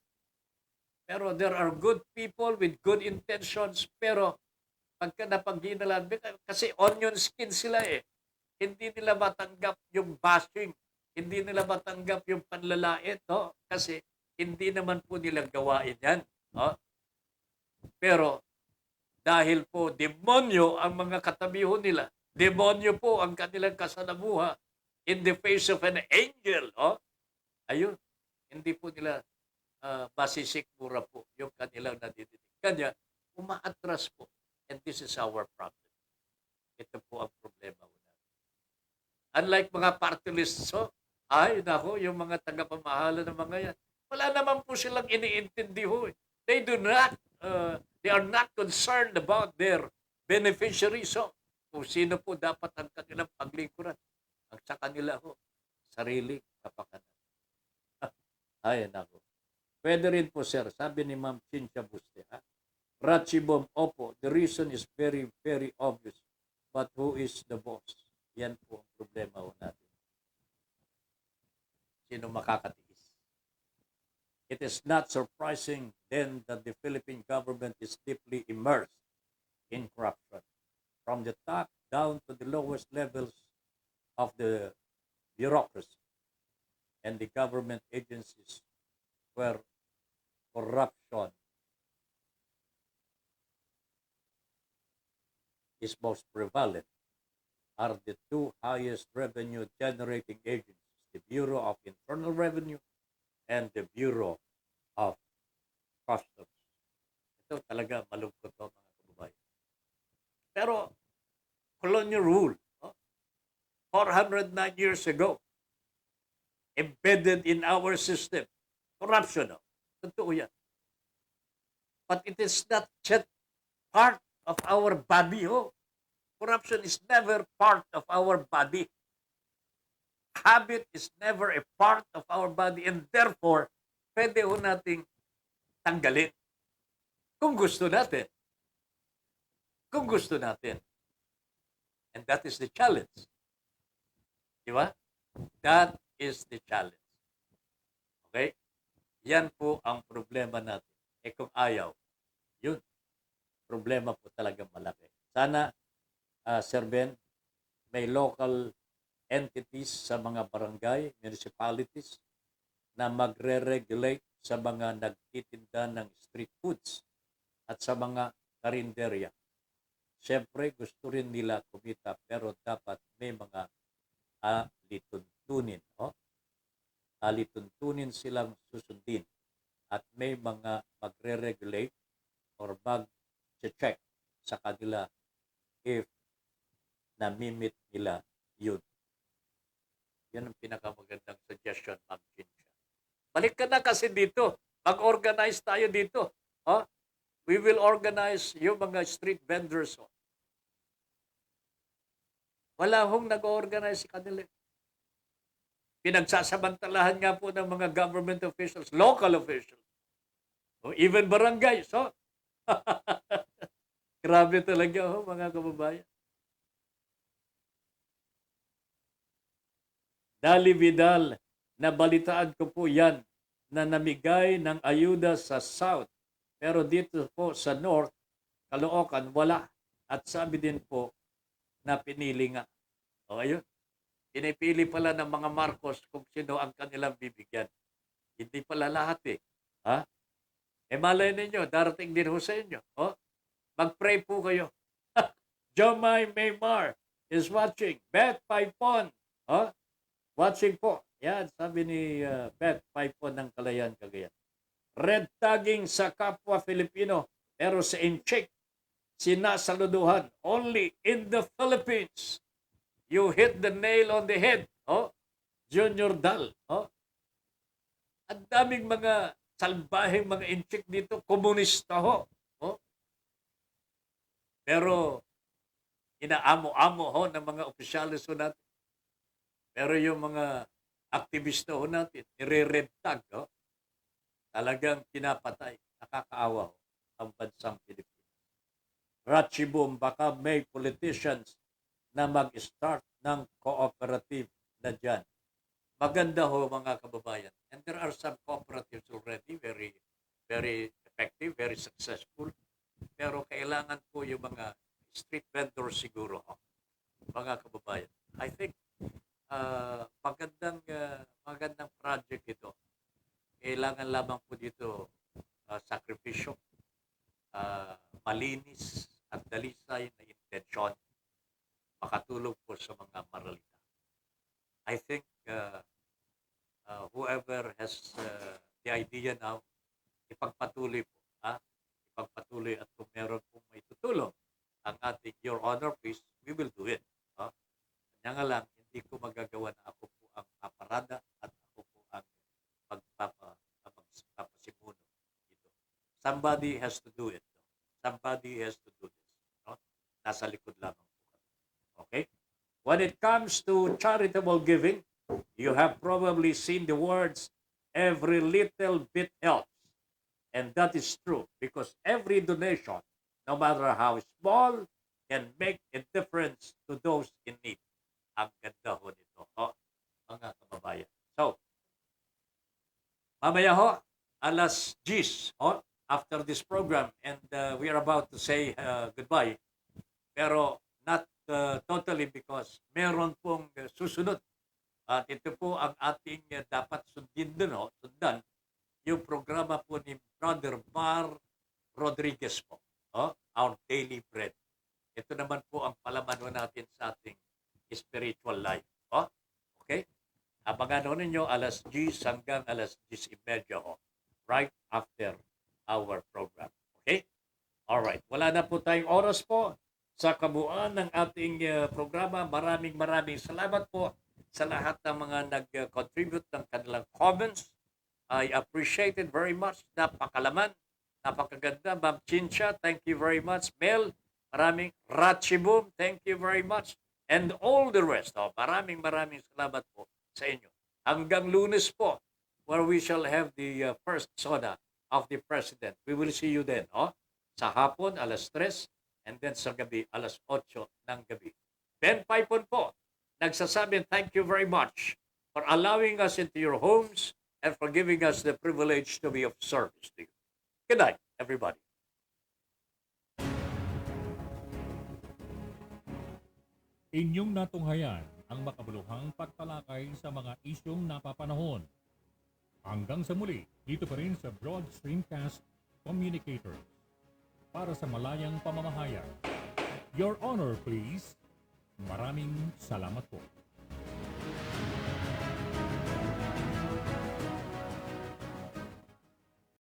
Pero there are good people with good intentions, pero pagka napaghinalaan, kasi onion skin sila hindi nila matanggap yung bashing, hindi nila matanggap yung panlalait, kasi hindi naman po nila gawain yan. Oh. Pero dahil po demonyo ang mga katabiho nila, demonyo po ang kanilang kasalamuha in the face of an angel. Oh. Ayun, hindi po nila masisikmura po yung kanilang nadidinig. Kanya, umaatras po. And this is our problem. Ito po ang problema. Unlike mga party lists, ay, nako, yung mga tagapamahala ng mga yan, wala naman po silang iniintindi ho. They do not, they are not concerned about their beneficiaries. So, kung sino po dapat ang kanilang paglingkuran. Ang sa kanila ho, sarili kapakanan. Ay, nako. Pwede rin po, sir, sabi ni Ma'am Cynthia Buste, Ratchibom, opo, the reason is very, very obvious. But who is the boss? Yan po ang problema ho natin. Sino makakatiis? It is not surprising then that the Philippine government is deeply immersed in corruption. From the top down to the lowest levels of the bureaucracy and the government agencies where corruption is most prevalent are the two highest revenue generating agencies, the Bureau of Internal Revenue and the Bureau of Customs. Ito talaga malungkot to, mga kababayan. Pero colonial rule, 409 years ago, embedded in our system, corruption. Totoo yan. But it is not yet part of our body. Corruption is never part of our body. Habit is never a part of our body and therefore, pwede ho nating tanggalin. Kung gusto natin. Kung gusto natin. And that is the challenge. Di ba? That is the challenge. Okay? Yan po ang problema natin. Kung ayaw, yun. Problema po talagang malaki. Sana, Sir Ben, may local entities sa mga barangay, municipalities na magre-regulate sa mga nagtitinda ng street foods at sa mga karinderya. Siyempre, gusto rin nila kumita pero dapat may mga alituntunin. Alituntunin silang susundin at may mga magre-regulate or mag-check sa kanila if namimit nila yun. Yan ang pinakamagandang suggestion, Ma'am Cynthia. Balik ka na kasi dito. Mag-organize tayo dito. We will organize yung mga street vendors. Wala hong nag-organize si kanila. Pinagsasamantalahan nga po ng mga government officials, local officials, even barangays. Grabe talaga, mga kababayan. Dali Vidal, nabalitaan ko po yan na namigay ng ayuda sa South. Pero dito po sa North, Caloocan, wala. At sabi din po na pinili nga. Ayun. Pinipili pala ng mga Marcos kung sino ang kanilang bibigyan. Hindi pala lahat eh. Malay ninyo, darating din ho sa inyo. Mag-pray po kayo. Jomai Maymar is watching. Beth Paipon. Watching po. Yan, sabi ni Beth Paipon ng Kalayaan, Cagayan. Red tagging sa kapwa Filipino, pero sa incheck, sinasaluduhan. Only in the Philippines. You hit the nail on the head. Junior Dal. Ang daming mga salbaheng mga incheck dito, komunista ho. Pero inaamo-amo ho ng mga opisyalis ho natin. Pero yung mga aktivista ho natin, nire-red tag, talagang pinapatay, nakakaawa ho ang bansang Pilipinas. Ratchibum, baka may politicians na mag-start ng cooperative na dyan. Maganda ho mga kababayan. And there are some cooperatives already, very, very effective, very successful. Pero kailangan po yung mga street vendors siguro ho, mga kababayan. I think magandang project ito. Kailangan lamang po dito sakripisyo, malinis at dalisay na intensyon makatulong po sa mga maralita. I think whoever has the idea now, ipagpatuloy po. Ipagpatuloy at kung meron pong may tutulong ang ating Your Honor, please, we will do it. Kanya nga lang, hindi ko magagawa na ako po ang paparada at ako po ang magpapasimuno dito. Somebody has to do it. Somebody has to do this. Nasa likod lamang po kami. Okay? When it comes to charitable giving, you have probably seen the words, every little bit helps. And that is true because every donation, no matter how small, can make a difference to those in need. Ang ganda ho nito, mga kababayan. So, mamaya ho, alas 10, after this program, and we are about to say goodbye. Pero not totally because meron pong susunod. At ito po ang ating dapat sundan, yung programa po ni Brother Mar Rodriguez po, Our Daily Bread. Ito naman po ang palaman natin sa ating spiritual life. Okay? Abangan ninyo alas 10 hanggang alas 10:30 right after our program. Okay? Alright. Wala na po tayong oras po sa kabuuan ng ating programa. Maraming salamat po sa lahat ng mga nag-contribute ng kanilang comments. I appreciate it very much. Napakalaman. Napakaganda. Ma'am Chincha, thank you very much. Mel, maraming. Ratchibum, thank you very much. And all the rest. Maraming salamat po sa inyo. Hanggang Lunes po, where we shall have the first soda of the President. We will see you then. Sa hapon, alas 3, and then sa gabi, alas 8 ng gabi. Ben Paipon po, nagsasabing thank you very much for allowing us into your homes and for giving us the privilege to be of service to you. Good night, everybody. Inyong natunghayan ang makabuluhang pagtalakay sa mga isyong napapanahon. Hanggang sa muli, dito pa rin sa Broad Streamcast Communicators. Para sa malayang pamamahayag. Your Honor, please. Maraming salamat po.